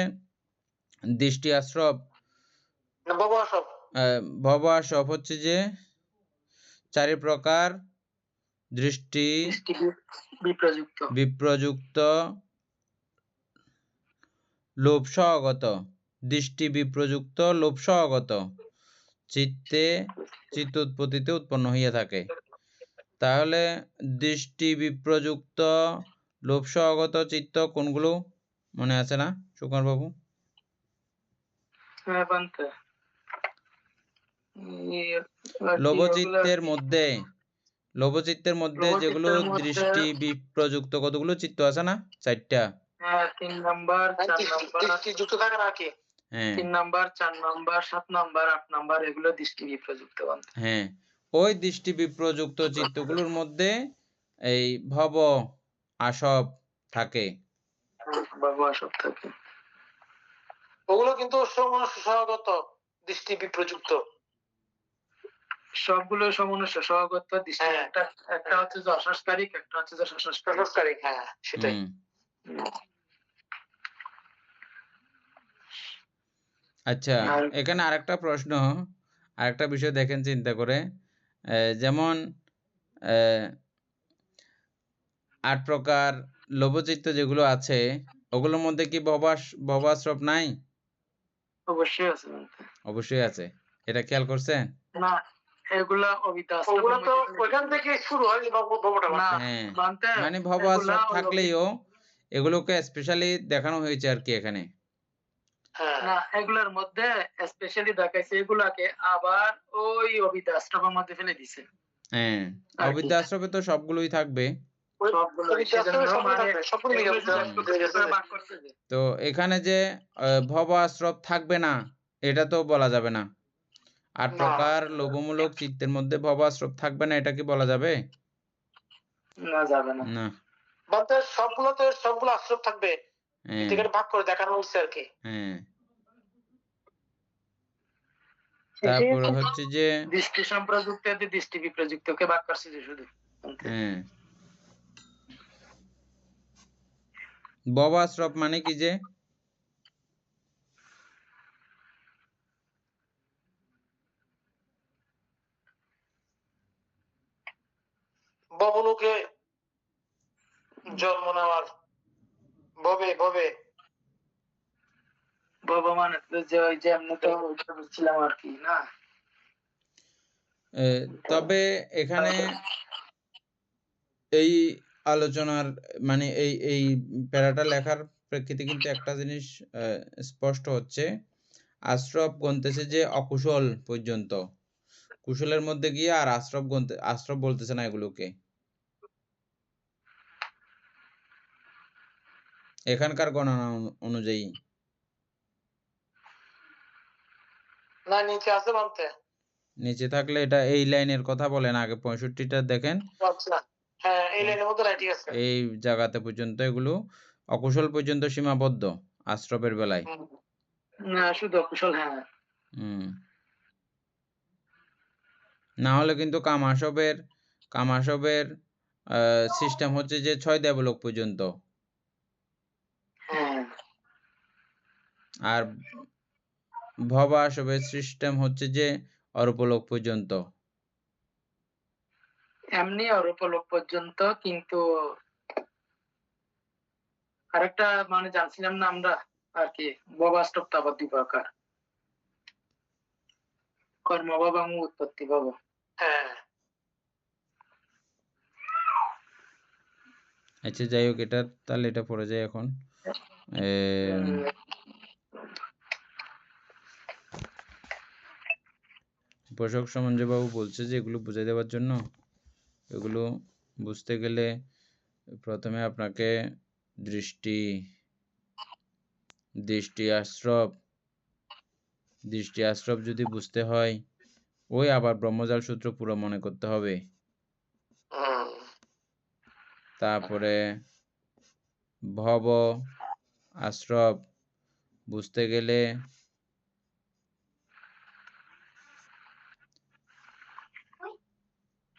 Speaker 1: দৃষ্টি আশ্রব,
Speaker 2: না বাবা সব
Speaker 1: ভব আশ্রব হচ্ছে যে 4 প্রকার দৃষ্টি
Speaker 4: দৃষ্টি বিপ্রযুক্ত।
Speaker 1: বিপ্রযুক্ত লোভ সহগত, দৃষ্টি বিপ্রযুক্ত লোভ সহগত চিত্তে চিত্ত উৎপত্তিতে উৎপন্ন হইয়া থাকে। তাহলে দৃষ্টি বিপ্রযুক্ত লোভ সহগত চিত্ত কোনগুলো মনে আছে না সুকুমার বাবু?
Speaker 4: হ্যাঁ বানতে
Speaker 1: লোভচিত্তের মধ্যে যেগুলো
Speaker 4: লোভচিত্তের মধ্যে
Speaker 1: দৃষ্টি বিপ্রযুক্ত কতগুলো চিত্ত আছে না? 4টা।
Speaker 4: 3 নাম্বার 4 নাম্বার
Speaker 2: দৃষ্টি যুক্ত থাকে না কি?
Speaker 1: হ্যাঁ
Speaker 4: 3 নাম্বার 4 নাম্বার 7 নাম্বার 8 নাম্বার এগুলো দৃষ্টি বিপ্রযুক্ত বানতে।
Speaker 1: হ্যাঁ, ওই দৃষ্টি বিপ্রযুক্ত চিত্তগুলোর মধ্যে এই ভব আসব থাকে।
Speaker 4: বাবা সব থাকে।
Speaker 2: ওগুলো কিন্তু সমনুষ্য সহগত দৃষ্টি বিপ্রযুক্ত।
Speaker 4: সবগুলো সমনুষ্য সহগত দৃষ্টি।
Speaker 2: হ্যাঁ।
Speaker 4: একটা হচ্ছে যে অসংস্কারিক, একটা হচ্ছে যে সংস্কারিক।
Speaker 2: সংস্কারিক, হ্যাঁ সেটাই।
Speaker 1: আচ্ছা, এখানে আরেকটা প্রশ্ন, আরেকটা বিষয় দেখেন চিন্তা করে, যেমন 8 প্রকার লোভচিত্ত যেগুলো আছে ওগুলোর মধ্যে কি ভবাশ্রব নাই?
Speaker 4: অবশ্যই আছে বানতে।
Speaker 1: অবশ্যই আছে, এটা খেয়াল করছেন?
Speaker 4: না এগুলা
Speaker 2: ওগুলো তো ওইখান থেকে শুরু হয় যে ভবটা।
Speaker 4: না
Speaker 1: হ্যাঁ,
Speaker 4: বানতে
Speaker 1: মানে ভবাশ্রব থাকলেও এগুলোকে স্পেশালি দেখানো হয়েছে আর কি এখানে।
Speaker 2: হ্যাঁ
Speaker 4: না এগুলার মধ্যে স্পেশালি দেখাইছে, এগুলাকে আবার ওই অবিদ্যা আশ্রমের মধ্যে ফেলে দিছে।
Speaker 1: হ্যাঁ,
Speaker 4: আর কি।
Speaker 1: অবিদ্যা আশ্রবে তো সবগুলোই থাকবে।
Speaker 4: সবগুলো ভাগ করছে যে।
Speaker 1: তো এখানে যে ভব আশ্রব থাকবে না এটা তো বলা যাবে না। 8 প্রকার লোভমূলক চিত্তের মধ্যে ভব আশ্রব থাকবে না, এটা কি বলা যাবে?
Speaker 4: না যাবে না।
Speaker 1: না।
Speaker 2: বলতে সবগুলো আশ্রব থাকবে,
Speaker 1: হ্যাঁ
Speaker 2: এটাকে ভাগ করে দেখানো হচ্ছে আর কি।
Speaker 1: হ্যাঁ। তারপরে হচ্ছে যে
Speaker 4: দৃষ্টি সম্প্রযুক্ত দৃষ্টি বিপ্রযুক্তকে ভাগ করছে যে শুধু।
Speaker 1: হ্যাঁ, ভব আশ্রব মানে কি যে?
Speaker 2: ভবলোকে জন্ম নেওয়ার, ভবে
Speaker 4: বাবা মানে তো যে ওই যে এমনি তো ছিলাম আর কি না।
Speaker 1: তবে এখানে এই আলোচনার মানে এই প্যারাটা লেখার প্রেক্ষিতে কিন্তু একটা জিনিস স্পষ্ট হচ্ছে, আশ্রব গন্তেছে যে অকুশল পর্যন্ত, কুশলের মধ্যে গিয়ে আর আশ্রব বলতেছে না এগুলোকে এখানকার গণনা অনুযায়ী।
Speaker 2: না নিচে আছে বলতে
Speaker 1: নিচে থাকলে এটা এই লাইনের কথা বলেন, আগে 65টা দেখেন,
Speaker 2: আচ্ছা হ্যাঁ এই লাইনের মধ্যে নাই, ঠিক আছে।
Speaker 1: এই জায়গাতে পর্যন্ত এগুলো অকুশল পর্যন্ত সীমাবদ্ধ আশ্রবের বেলায়।
Speaker 4: না শুধু অকুশল, হ্যাঁ।
Speaker 1: না হলে কিন্তু কামাসবের সিস্টেম হচ্ছে যে 6 দেবলোক পর্যন্ত,
Speaker 4: হ্যাঁ
Speaker 1: আর ভবাসবের সিস্টেম হচ্ছে যে অরূপলোক পর্যন্ত।
Speaker 4: এমনি অরূপলোক পর্যন্ত, কিন্তু আরেকটা মানে জানছিলাম না আমরা আর কি, ভবাষ্টক তাবৎ দুই প্রকার, কর্মভব এবং উৎপত্তি ভব।
Speaker 2: হ্যাঁ
Speaker 1: আচ্ছা যাই হোক, এটা তাহলে এটা পড়ে যায় এখন। পোষক সমঞ্জয়বাবু বলছে যে এগুলো বুঝিয়ে দেওয়ার জন্য, এগুলো বুঝতে গেলে প্রথমে আপনাকে দৃষ্টি আশ্রব যদি বুঝতে হয়, ওই আবার ব্রহ্মজাল সূত্র পুরো মনে করতে হবে। তারপরে ভব আশ্রব বুঝতে গেলে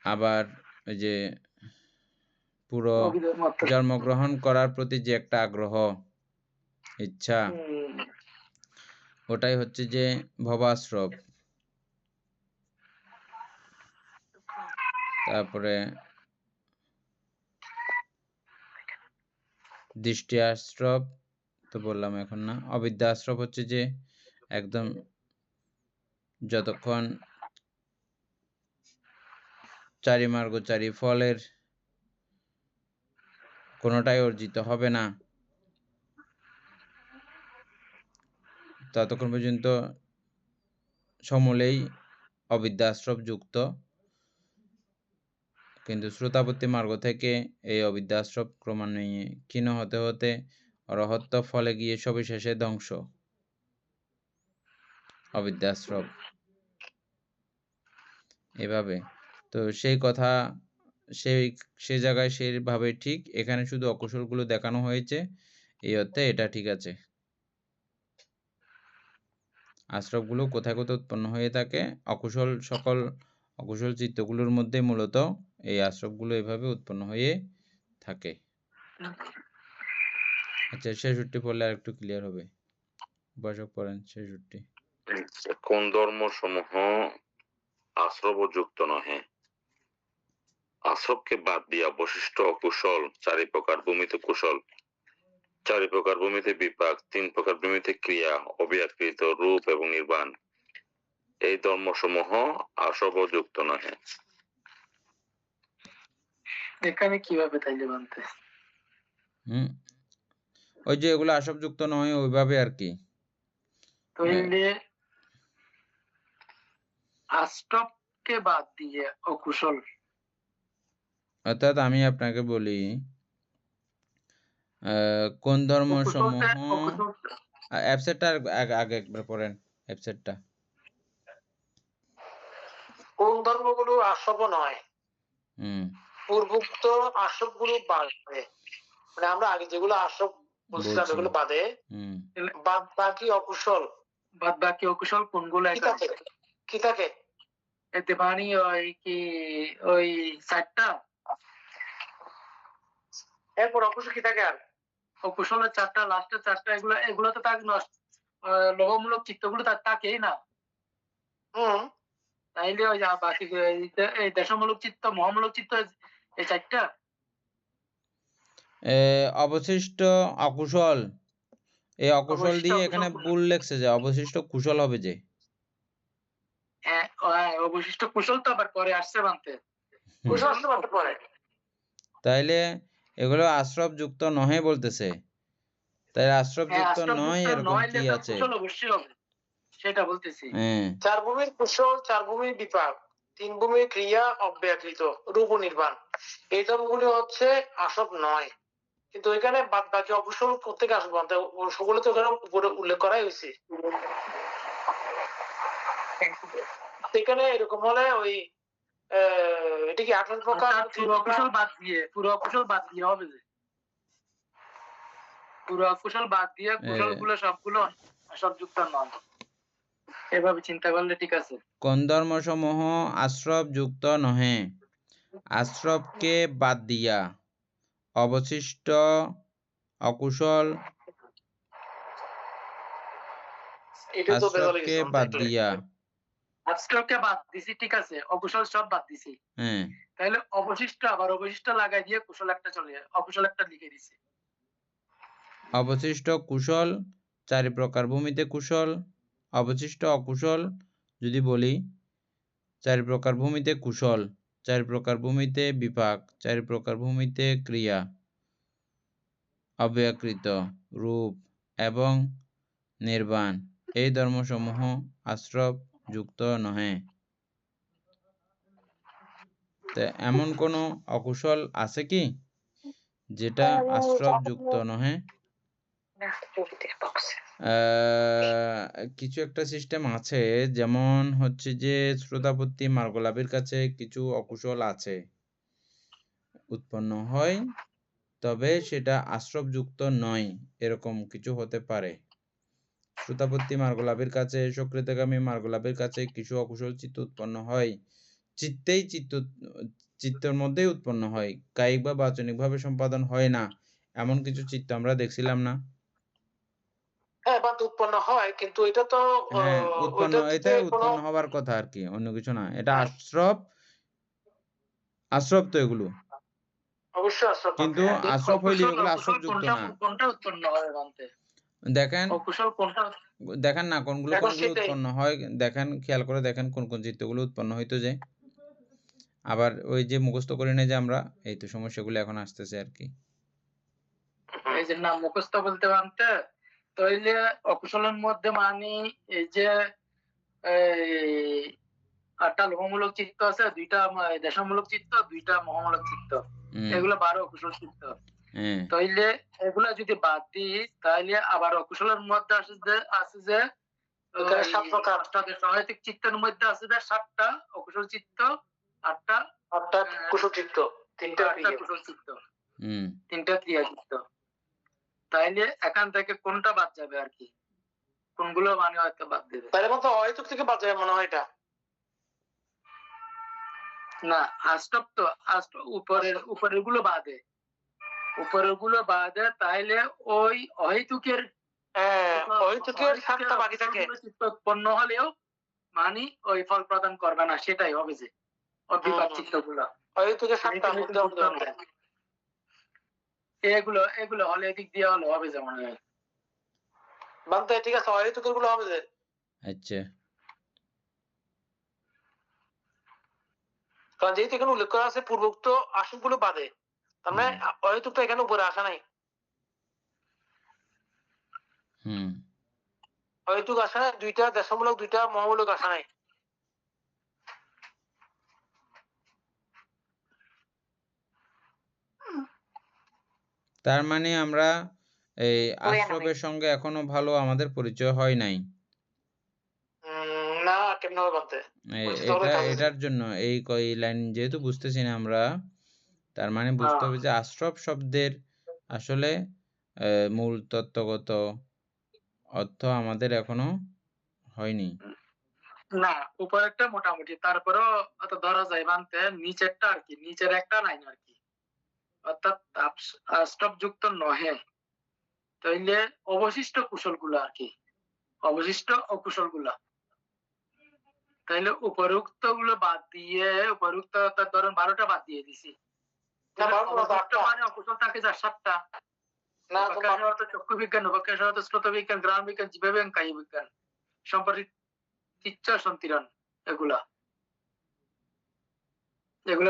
Speaker 1: আবার ওই যে পুরো জন্মগ্রহণ করার প্রতি যে একটা আগ্রহ, ইচ্ছা, ওটাই হচ্ছে যে ভবাশ্রব। তারপরে দৃষ্টি আশ্রব তো বললাম এখন না। অবিদ্যা আশ্রব হচ্ছে যে একদম যতক্ষণ চারি মার্গ চারি ফলের কোনোটাই অর্জিত হবে না, ততক্ষণ পর্যন্ত সমূলেই অবিদ্যা আশ্রব যুক্ত। কিন্তু শ্রোতাপত্তি মার্গ থেকে এই অবিদ্যা আশ্রব ক্রমান্বয়ে ক্ষীণ হতে হতে অরহত্ব ফলে গিয়ে সবিশেষে ধ্বংস অবিদ্যা আশ্রব। এভাবে তো সেই কথা সেই জায়গায় সেইভাবে ঠিক, এখানে শুধু অকুশলগুলো দেখানো হয়েছে, এই অর্থে এটা ঠিক আছে। আশ্রবগুলো কোথায় কোথায় উৎপন্ন হয়ে থাকে, সকল অকুশল চিত্তগুলোর মধ্যে মূলত এই আশ্রবগুলো এভাবে উৎপন্ন হয়ে থাকে। আচ্ছা 66 পড়লে আর একটু ক্লিয়ার হবে। উপাসক পড়েন 66।
Speaker 3: কোন ধর্মসমূহ আশ্রবযুক্ত নহে? আশ্রবকে বাদ দিয়া বশিষ্ঠ অকুশল, 4 প্রকার ভূমিতে কুশল, 4 প্রকার ভূমিতে বিপাক, 3 প্রকার ভূমিতে ক্রিয়া, অব্যাকৃত রূপ এবং নির্বাণ, এই ধর্মসমূহ আশ্রবযুক্ত নহে।
Speaker 4: এখানে কিভাবে তাইলে বানতে?
Speaker 1: ওই যে এগুলো আশ্রবযুক্ত নয় ওইভাবে আর কি।
Speaker 4: তাইলে আশ্রবকে বাদ দিয়ে অকুশল,
Speaker 1: অর্থাৎ আমি আপনাকে বলি কোন ধর্মসমূহ, অ্যাবসেটটা আগে একবার পড়েন, অ্যাবসেটটা।
Speaker 2: কোন ধর্মগুলো আশ্রব নয়, পূর্বোক্ত আশ্রবগুলো বাদে, মানে আমরা আগে যেগুলো আশ্রব বলছিলাম এগুলো বাদে বাদ বাকি অকুশল,
Speaker 4: বাদ বাকি অকুশল কোনগুলো?
Speaker 2: কি থাকে
Speaker 4: এতে পানি ওই কি ওই 4টা,
Speaker 2: এরপর অকুশল কি থাকে? আর
Speaker 4: অকুশলের 4টা, লাস্টের 4টা, এগুলো তো তার লোভমূলক চিত্তগুলো তার থাকেই না। তাইলে ওই বাকি এই দেশমূলক চিত্ত, মহামূলক চিত্ত, এই 4টা
Speaker 1: অবশিষ্ট অকুশল, এই অকুশল দিয়ে এখানে ভুল লেখছে যে অবশিষ্ট কুশল হবে যে।
Speaker 4: অবশিষ্ট কুশল তো আবার পরে আসছে বানতে,
Speaker 2: কুশল আসতে বানতে পরে।
Speaker 1: তাইলে এগুলো আশ্রব যুক্ত নহে বলতেছে, তাই আশ্রব যুক্ত নয় এরকম কি আছে?
Speaker 4: কুশল অবশ্যই হবে, সেটা বলতেছি।
Speaker 2: 4 ভূমির কুশল, 4 ভূমির বিপাক, 3 ভূমির ক্রিয়া, অব্যাকৃত রূপ ও নির্বাণ, এই ধর্মগুলি হচ্ছে আশ্রব নয়। কিন্তু এখানে বাদ বাকি অকুশল প্রত্যেক আশ্রব, সেগুলো তো এখানে উপরে উল্লেখ করাই হয়েছে। সেখানে এরকম হলে ওই এটা কি 18 প্রকার
Speaker 4: অর্থাৎ পুরো অকুশল বাদ দিয়ে হবে যে পুরো অকুশল বাদ দিয়ে কুশলগুলো সবগুলো সব যুক্ত নয়, এভাবে চিন্তা করলে ঠিক আছে।
Speaker 1: কোন ধর্মসমূহ আশ্রব যুক্ত নহে? আশ্রবকে বাদ দিয়া অবশিষ্ট অকুশল
Speaker 2: এটা তো বেজাল
Speaker 1: আশ্রবকে
Speaker 2: গেছে
Speaker 1: বাদ দিয়া
Speaker 4: আশ্রবকে বাদ দিছি, ঠিক আছে, অকুশল সব বাদ দিছি,
Speaker 1: হ্যাঁ
Speaker 4: তাহলে অবশিষ্ট লাগাই দিয়ে কুশল একটা অকুশল একটা লিখে দিছি।
Speaker 1: অবশিষ্ট কুশল 4 প্রকার ভূমিতে কুশল, অবশিষ্ট অকুশল যদি বলি 4 প্রকার ভূমিতে কুশল, 4 প্রকার ভূমিতে বিপাক, 4 প্রকার ভূমিতে ক্রিয়া, অব্যকৃত রূপ এবং নির্বাণ, এই ধর্মসমূহ আশ্রব যুক্ত নহে। তা এমন কোন অকুশল আছে কি যেটা আশ্রব যুক্ত নহে? কিছু একটা সিস্টেম আছে, যেমন হচ্ছে যে শ্রোতাপত্তি মার্গলাভের কাছে কিছু অকুশল আছে, উৎপন্ন হয়, তবে সেটা আশ্রব যুক্ত নয়, এরকম কিছু হতে পারে। শ্রোতাপত্তি মার্গলাভের কাছে, সক্রিয়তাগামী মার্গলাভের কাছে কিছু অকুশল চিত্ত উৎপন্ন হয়, চিত্তের মধ্যেই উৎপন্ন হয়, কায়িক বা বাচনিক ভাবে সম্পাদন হয় না, এমন কিছু চিত্ত আমরা দেখছিলাম না?
Speaker 2: হ্যাঁ, বাদ উৎপন্ন হয়, কিন্তু এটা তো
Speaker 1: হ্যাঁ, উৎপন্ন,
Speaker 2: ওইটাতে
Speaker 1: এটাই
Speaker 2: কোনো
Speaker 1: উৎপন্ন হবার কথা আর কি, অন্য কিছু না। এটা
Speaker 2: হ্যাঁ,
Speaker 1: আশ্রব তো এগুলো,
Speaker 2: অবশ্যই আশ্রব
Speaker 1: কিন্তু
Speaker 2: হ্যাঁ।
Speaker 1: আশ্রব হইলে
Speaker 4: অকুশল
Speaker 1: এগুলো
Speaker 4: অকুশল
Speaker 1: আশ্রব যুক্ত না।
Speaker 4: কোনটা উৎপন্ন হয় বলতে,
Speaker 1: দেখেন
Speaker 4: অকুশল কোনটা?
Speaker 1: দেখেন না কোনগুলো
Speaker 2: এখন
Speaker 1: কোনগুলো
Speaker 2: সেটাই
Speaker 1: উৎপন্ন হয়, দেখেন, খেয়াল করে দেখেন কোন কোন চিত্তগুলো উৎপন্ন হইতো যে, আবার ওই যে মুখস্থ করি না যে আমরা, এই তো সমস্যাগুলো এখন আসতেছে আর কি।
Speaker 4: এই যে নাম মুখস্থ বলতে পারতে, তাইলে অকুশলের মধ্যে মানে এই যে এই 8টা লোহমূলক চিত্ত আছে, 2টা দেশমূলক চিত্ত, 2টা মোহমূলক চিত্ত, এগুলো 12 অকুশল চিত্ত।
Speaker 1: হ্যাঁ
Speaker 4: তাইলে এগুলা যদি বাদ দিই, তাহলে আবার অকুশলের মধ্যে আছে যে
Speaker 2: এখানে 7 প্রকার,
Speaker 4: 8টা সহায়তিক চিত্তের মধ্যে আছে যে 7টা অকুশল চিত্ত, 8টা
Speaker 2: কুশল চিত্ত, 3টা ক্রিয়া।
Speaker 4: কুশল চিত্ত, 3টা ক্রিয়া চিত্ত। তাইলে এখান থেকে কোনটা বাদ যাবে আর কি, কোনগুলো মানে হয়তো বাদ দেবে?
Speaker 2: তাহলে মতো অহেতুক থেকে বাদ যাবে মনে হয় এটা।
Speaker 4: না, আষ্টক তো উপরের গুলো বাদে, তাইলে ওই অহেতুকের
Speaker 2: অহেতুকের 7টা বাকি থাকে,
Speaker 4: চিত্ত উৎপন্ন হলেও মানে ওই ফল প্রদান করবে না, সেটাই হবে যে অবিপাক চিত্তগুলো।
Speaker 2: অহেতুকের 7টা মধ্যে
Speaker 4: এগুলো হলে এদিক দিয়ে হলে হবে, যেমন
Speaker 2: বানতে ঠিক আছে, অহেতুকের গুলো হবে যে।
Speaker 1: আচ্ছা,
Speaker 2: কারণ যেহেতু এখানে উল্লেখ করা আছে পূর্বোক্ত আসনগুলো বাদে, তার মানে অহেতুকটা এখানে উপরে আসা নাই, অহেতুক আসা নাই, 2টা দেশমূলক 2টা মহামূলক আসা নাই।
Speaker 1: তার মানে আমরা এই আশ্রবের সঙ্গে এখনো ভালো আমাদের পরিচয় হয় নাই।
Speaker 2: না, কেমন হবে বলতে,
Speaker 1: এটার জন্য এই লাইন যেহেতু বুঝতেছি না আমরা, তার মানে বুঝতে হবে যে আশ্রব শব্দের আসলে মূল তত্ত্বগত অর্থ আমাদের এখনো হয়নি।
Speaker 4: না, উপরেরটা মোটামুটি, তারপরেও অত ধরা যায় মানতে, নিচেরটা আর কি, নিচের একটা লাইন আর কি, অর্থাৎ আষ্টক যুক্ত নহে। তাইলে অবশিষ্ট কুশল গুলা আর কি, অবশিষ্ট অকুশল গুলা, তাইলে উপরোক্ত গুলো বাদ দিয়ে, উপরোক্ত ধরেন 12টা বাদ দিয়ে দিছি, মানে অকুশল থাকে যা 7টা, চক্ষু বিজ্ঞান, শ্রোত বিজ্ঞান, গ্রাম বিজ্ঞান, জীব বিজ্ঞান, কায়িক বিজ্ঞান, সম্পর্কিত ইচ্ছা সন্তিরণ, এগুলা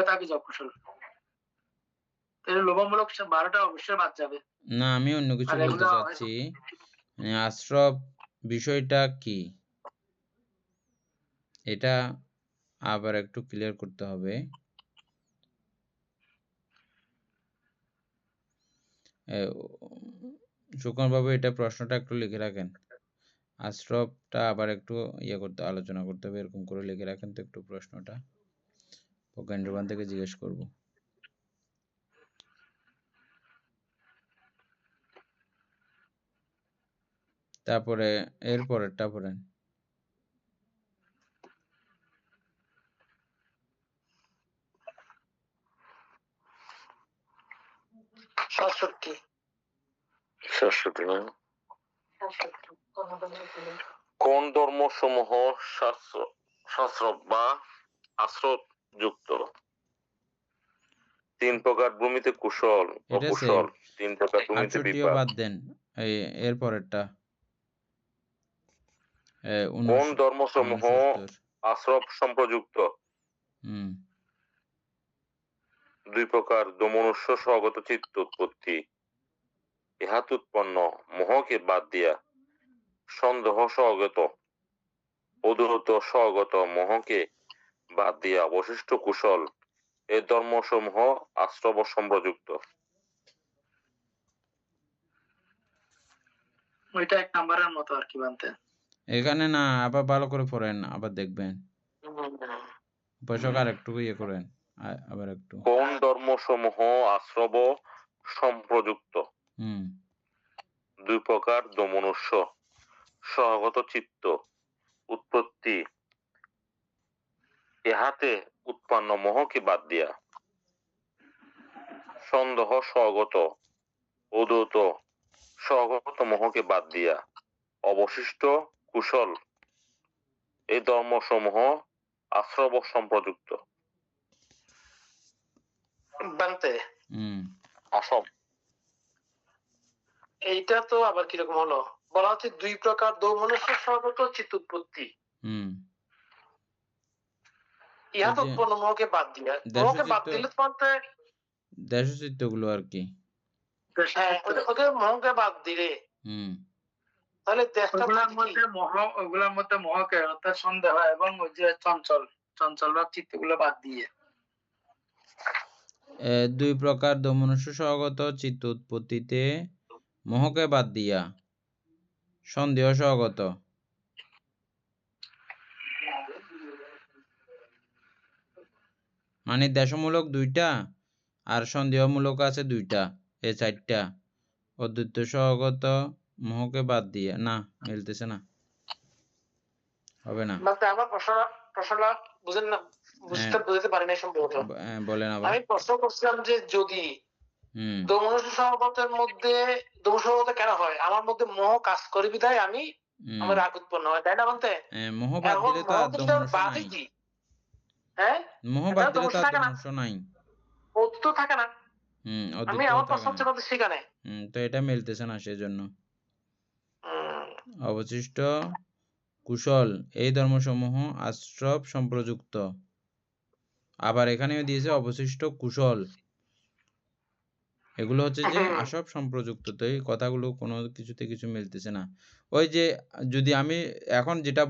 Speaker 4: থাকে অকুশল। তাহলে লোভমূলক 12টা অবশ্যই বাদ যাবে।
Speaker 1: না, আমি অন্য কিছু বলতে চাচ্ছি, আশ্রব বিষয়টা কি এটা আবার একটু ক্লিয়ার করতে হবে। সুকন বাবু, এটা প্রশ্নটা একটু লিখে রাখেন। আশ্রবটা আবার একটু আলোচনা করতে হবে, এরকম করে লিখে রাখেন তো একটু প্রশ্নটা, প্রজ্ঞানবান থেকে জিজ্ঞেস করব। তারপরে এর পরেরটা পড়েন।
Speaker 2: সাতষট্টি।
Speaker 3: 67 না? কোন ধর্মসমূহ শাস্ত্র বা আশ্রযুক্ত? 3 প্রকার ভূমিতে কুশল
Speaker 1: এটা
Speaker 3: অকুশল,
Speaker 1: সেফ।
Speaker 3: 3 প্রকার ভূমিতে
Speaker 1: 68ও
Speaker 3: বিপাক।
Speaker 1: বাদ দেন, এর পরেরটা
Speaker 3: কোন ধর্মসমূহ
Speaker 1: 69।
Speaker 3: আশ্রব সম্প্রযুক্ত?
Speaker 1: হুম
Speaker 3: 2 প্রকার দমনুষ্য স্বগত চিত্ত উৎপত্তি, ইহাতে উৎপন্ন মোহকে বাদ দিয়া সন্দেহ স্বগত অদূরত স্বগত মোহকে বাদ দিয়া অবশিষ্ট কুশল, এই ধর্মসমূহ আশ্রব সম্প্রযুক্ত।
Speaker 4: ওইটা 1 নাম্বারের মতো আর কি বানতে।
Speaker 1: এখানে না, আবার ভালো করে পড়েন, আবার দেখবেন উপসক আর একটু ইয়ে করেন, আবার একটু।
Speaker 3: কোন ধর্মসমূহ আশ্রব সম্প্রযুক্ত?
Speaker 1: হুম
Speaker 3: 2 প্রকার দমনুষ্য স্বগত চিত্ত উৎপত্তি, ইহাতে উৎপন্ন মোহকে বাদ দিয়া সন্দেহ স্বগত অদূত স্বগত মোহকে বাদ দিয়া অবশিষ্ট কুশল, এই ধর্মসমূহ আশ্রব সম্প্রযুক্ত।
Speaker 2: বানতে
Speaker 1: হুম
Speaker 3: আসব
Speaker 2: এইটা তো আবার কিরকম হলো? বলা হচ্ছে 2 প্রকার দৌমনস্য স্বগত চিত্ত উৎপত্তি,
Speaker 1: হুম
Speaker 2: ইহা তো
Speaker 1: ওই যে
Speaker 2: উৎপন্ন মোহকে বাদ দিয়া, মোহকে বাদ দিলে তো বলতে
Speaker 1: দেশচিত্তগুলো আর কি।
Speaker 2: হ্যাঁ, ওকে মোহকে বাদ দিলে
Speaker 1: হুম
Speaker 2: তাহলে দেশটা
Speaker 4: ওগুলার
Speaker 2: থাকে কি?
Speaker 4: মধ্যে ওগুলার মধ্যে মোহকে অর্থাৎ সন্দেহ এবং ওই যে চঞ্চল ভাব চিত্তগুলো বাদ দিয়ে
Speaker 1: 2 প্রকার দমনুষ্য স্বগত চিত্ত উৎপত্তিতে মোহকে বাদ দিয়া সন্দেহ স্বগত, মানে দেশমূলক 2টা আর সন্দেহমূলক আছে 2টা, এই 4টা অদ্বৈত স্বগত মোহকে বাদ দিয়ে। না, মিলতেছে না, হবে না।
Speaker 2: বানতে আমার প্রশ্নটা বুঝেন না, বুঝতে পারি না সম্ভবত।
Speaker 1: বলেন আবার।
Speaker 2: আমি প্রশ্ন করছিলাম যে যদি
Speaker 1: হুম
Speaker 2: দমনুষ্য স্বভাবতের মধ্যে দমনুষ্য স্বভাবত কেন হয়? আমার মধ্যে মোহ কাজ করে বিধায় আমি আমার রাগ উৎপন্ন হয়, তাই না বলতে?
Speaker 1: মোহ বাদ
Speaker 2: এখন
Speaker 1: দিলে তো
Speaker 2: মোহ
Speaker 1: আর
Speaker 2: তো
Speaker 1: দমনুষ্য
Speaker 2: বাদই
Speaker 1: নাই।
Speaker 2: কি? হ্যাঁ,
Speaker 1: মোহ বাদ
Speaker 2: তাহলে
Speaker 1: দিলে তো
Speaker 2: দমনুষ্য
Speaker 1: আর
Speaker 2: থাকে না,
Speaker 1: দমনুষ্য নাই।
Speaker 2: অদ্বৈত থাকে না। আমি
Speaker 1: অদ্বৈত
Speaker 2: আমার
Speaker 1: থাকে
Speaker 2: প্রশ্ন
Speaker 1: না।
Speaker 2: হচ্ছে বলতে সেখানে
Speaker 1: তো এটা মিলতেছে না, সেজন্য অবশিষ্ট কুশল এই ধর্মসমূহ আশ্রব সম্প্রযুক্ত। আবার এখানেও দিয়েছে অবশিষ্ট কুশল, এগুলো হচ্ছে যে আসব সম্প্রযুক্ত। তো এই কথাগুলো কোনো কিছুতে কিছু মিলতেছে না। ওই যে যদি আমি এখন যেটা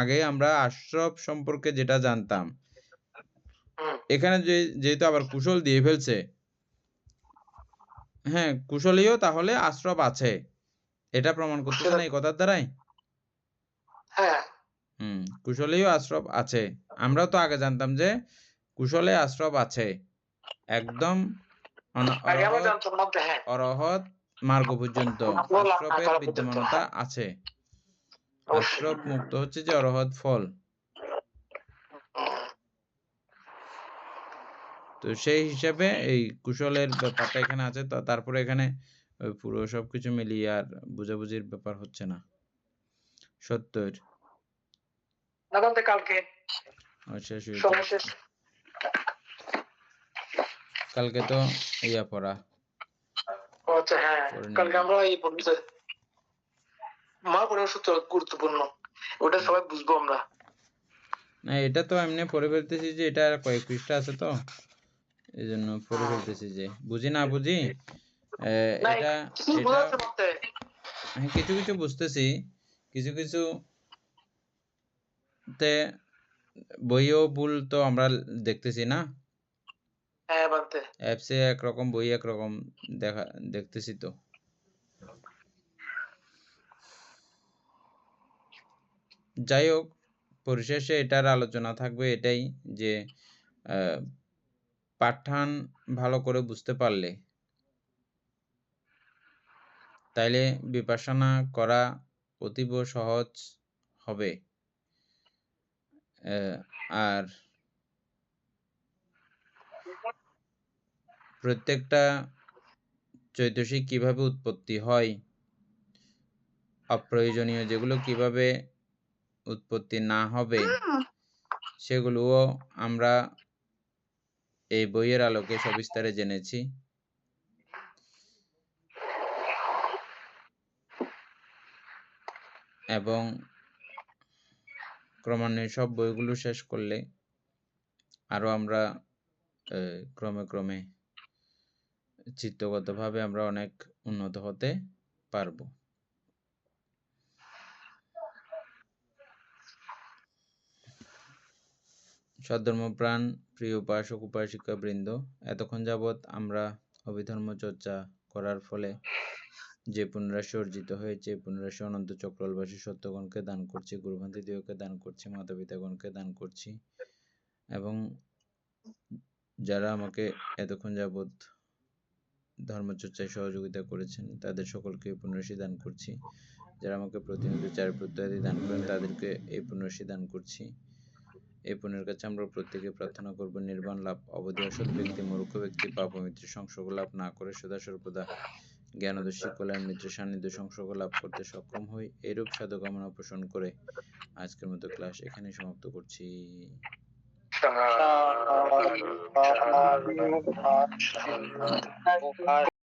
Speaker 1: আগে আমরা আশ্রব সম্পর্কে যেটা জানতাম, এখানে যেহেতু আবার কুশল দিয়ে ফেলছে, হ্যাঁ কুশলীয় তাহলে আশ্রব আছে, এটা প্রমাণ করতেছে না এই কথার দ্বারাই।
Speaker 2: হ্যাঁ,
Speaker 1: কুশলীয় আশ্রব আছে। আমরাও তো আগে জানতাম যে কুশলে আশ্রব আছে, একদম
Speaker 2: আগে আমরা জানতাম না, হ্যাঁ
Speaker 1: অরহত মার্গ পর্যন্ত আশ্রবের
Speaker 2: আকার পর্যন্ত,
Speaker 1: বিদ্যমানতা
Speaker 2: হ্যাঁ
Speaker 1: আছে।
Speaker 2: অবশ্যই।
Speaker 1: আশ্রব মুক্ত হচ্ছে যে অরহত ফল। তো সেই হিসাবে এই কুশলের ব্যাপারটা এখানে আছে। তো তারপরে এখানে পুরো সবকিছু মিলিয়ে আর বুঝাবুঝির ব্যাপার হচ্ছে না। 70
Speaker 2: না বলতে কালকে
Speaker 1: শেষ হয়ে
Speaker 2: সময়
Speaker 1: যাচ্ছে।
Speaker 2: শেষ।
Speaker 1: কালকে তো ইয়া পড়া।
Speaker 2: আচ্ছা হ্যাঁ, কালকে আমরা এই পর্যন্ত মহাপুরুষ সূত্র গুরুত্বপূর্ণ, ওটা সবাই বুঝবো আমরা।
Speaker 1: না এটা তো এমনি পড়ে ফেলতেছি যে এটা কয়েক পৃষ্ঠা আছে, তো এই জন্য পড়ে ফেলতেছি যে বুঝি না বুঝি। এটা কিছু কিছু বুঝতেছি, কিছু কিছু তে বইও ভুল তো আমরা দেখতেছি না।
Speaker 2: হ্যাঁ বানতে
Speaker 1: অ্যাপসে একরকম বই একরকম দেখতেছি তো। যাই হোক, পরিশেষে এটার আলোচনা থাকবে এটাই যে পাঠ্যান ভালো করে বুঝতে পারলে তাইলে বিপাশনা করা অতীব সহজ হবে। আর প্রত্যেকটা চৈতসিক কিভাবে উৎপত্তি হয়, অপ্রয়োজনীয় যেগুলো কিভাবে উৎপত্তি না হবে, সেগুলোও আমরা এই বইয়ের আলোকে সবিস্তারে জেনেছি। এবং ক্রমান্বয়ে সব বইগুলো শেষ করলে আরো আমরা ক্রমে ক্রমে চিত্তগতভাবে আমরা অনেক উন্নত হতে পারবো। সদ্ধর্মপ্রাণ প্রিয় উপাসক উপাসিকা বৃন্দ, এতক্ষণ যাবৎ আমরা অভিধর্ম চর্চা করার ফলে যে পুনরাশি অর্জিত হয়েছে, পুনরাশি অনন্ত চক্রবাসী সত্যগণকে দান করছি, গুরুভান্তি দেহকে দান করছি, মাতা পিতাগণকে দান করছি, এবং যারা আমাকে এতক্ষণ যাবৎ ধর্মচর্চায় সহযোগিতা করেছেন তাদের সকলকে পুনরাশি দান করছি। যারা আমাকে প্রতিনিয়ত চারি প্রত্যয়াদি দান করেন তাদেরকে এই পুনরাশি দান করছি। এই পুণ্যের কাছে আমরা প্রত্যেকে প্রার্থনা করব নির্বাণ লাভ, অবধি অসৎ ব্যক্তি মূর্খ ব্যক্তি পাপ মিত্র সংসর্গ লাভ না করে সদা সর্বদা জ্ঞানদর্শী কল্যাণ মিত্র সান্নিধ্য সংসর্গ লাভ করতে সক্ষম হই, এরূপ সাধুকামনা পোষণ করে আজকের মতো ক্লাস এখানে সমাপ্ত করছি।
Speaker 5: আর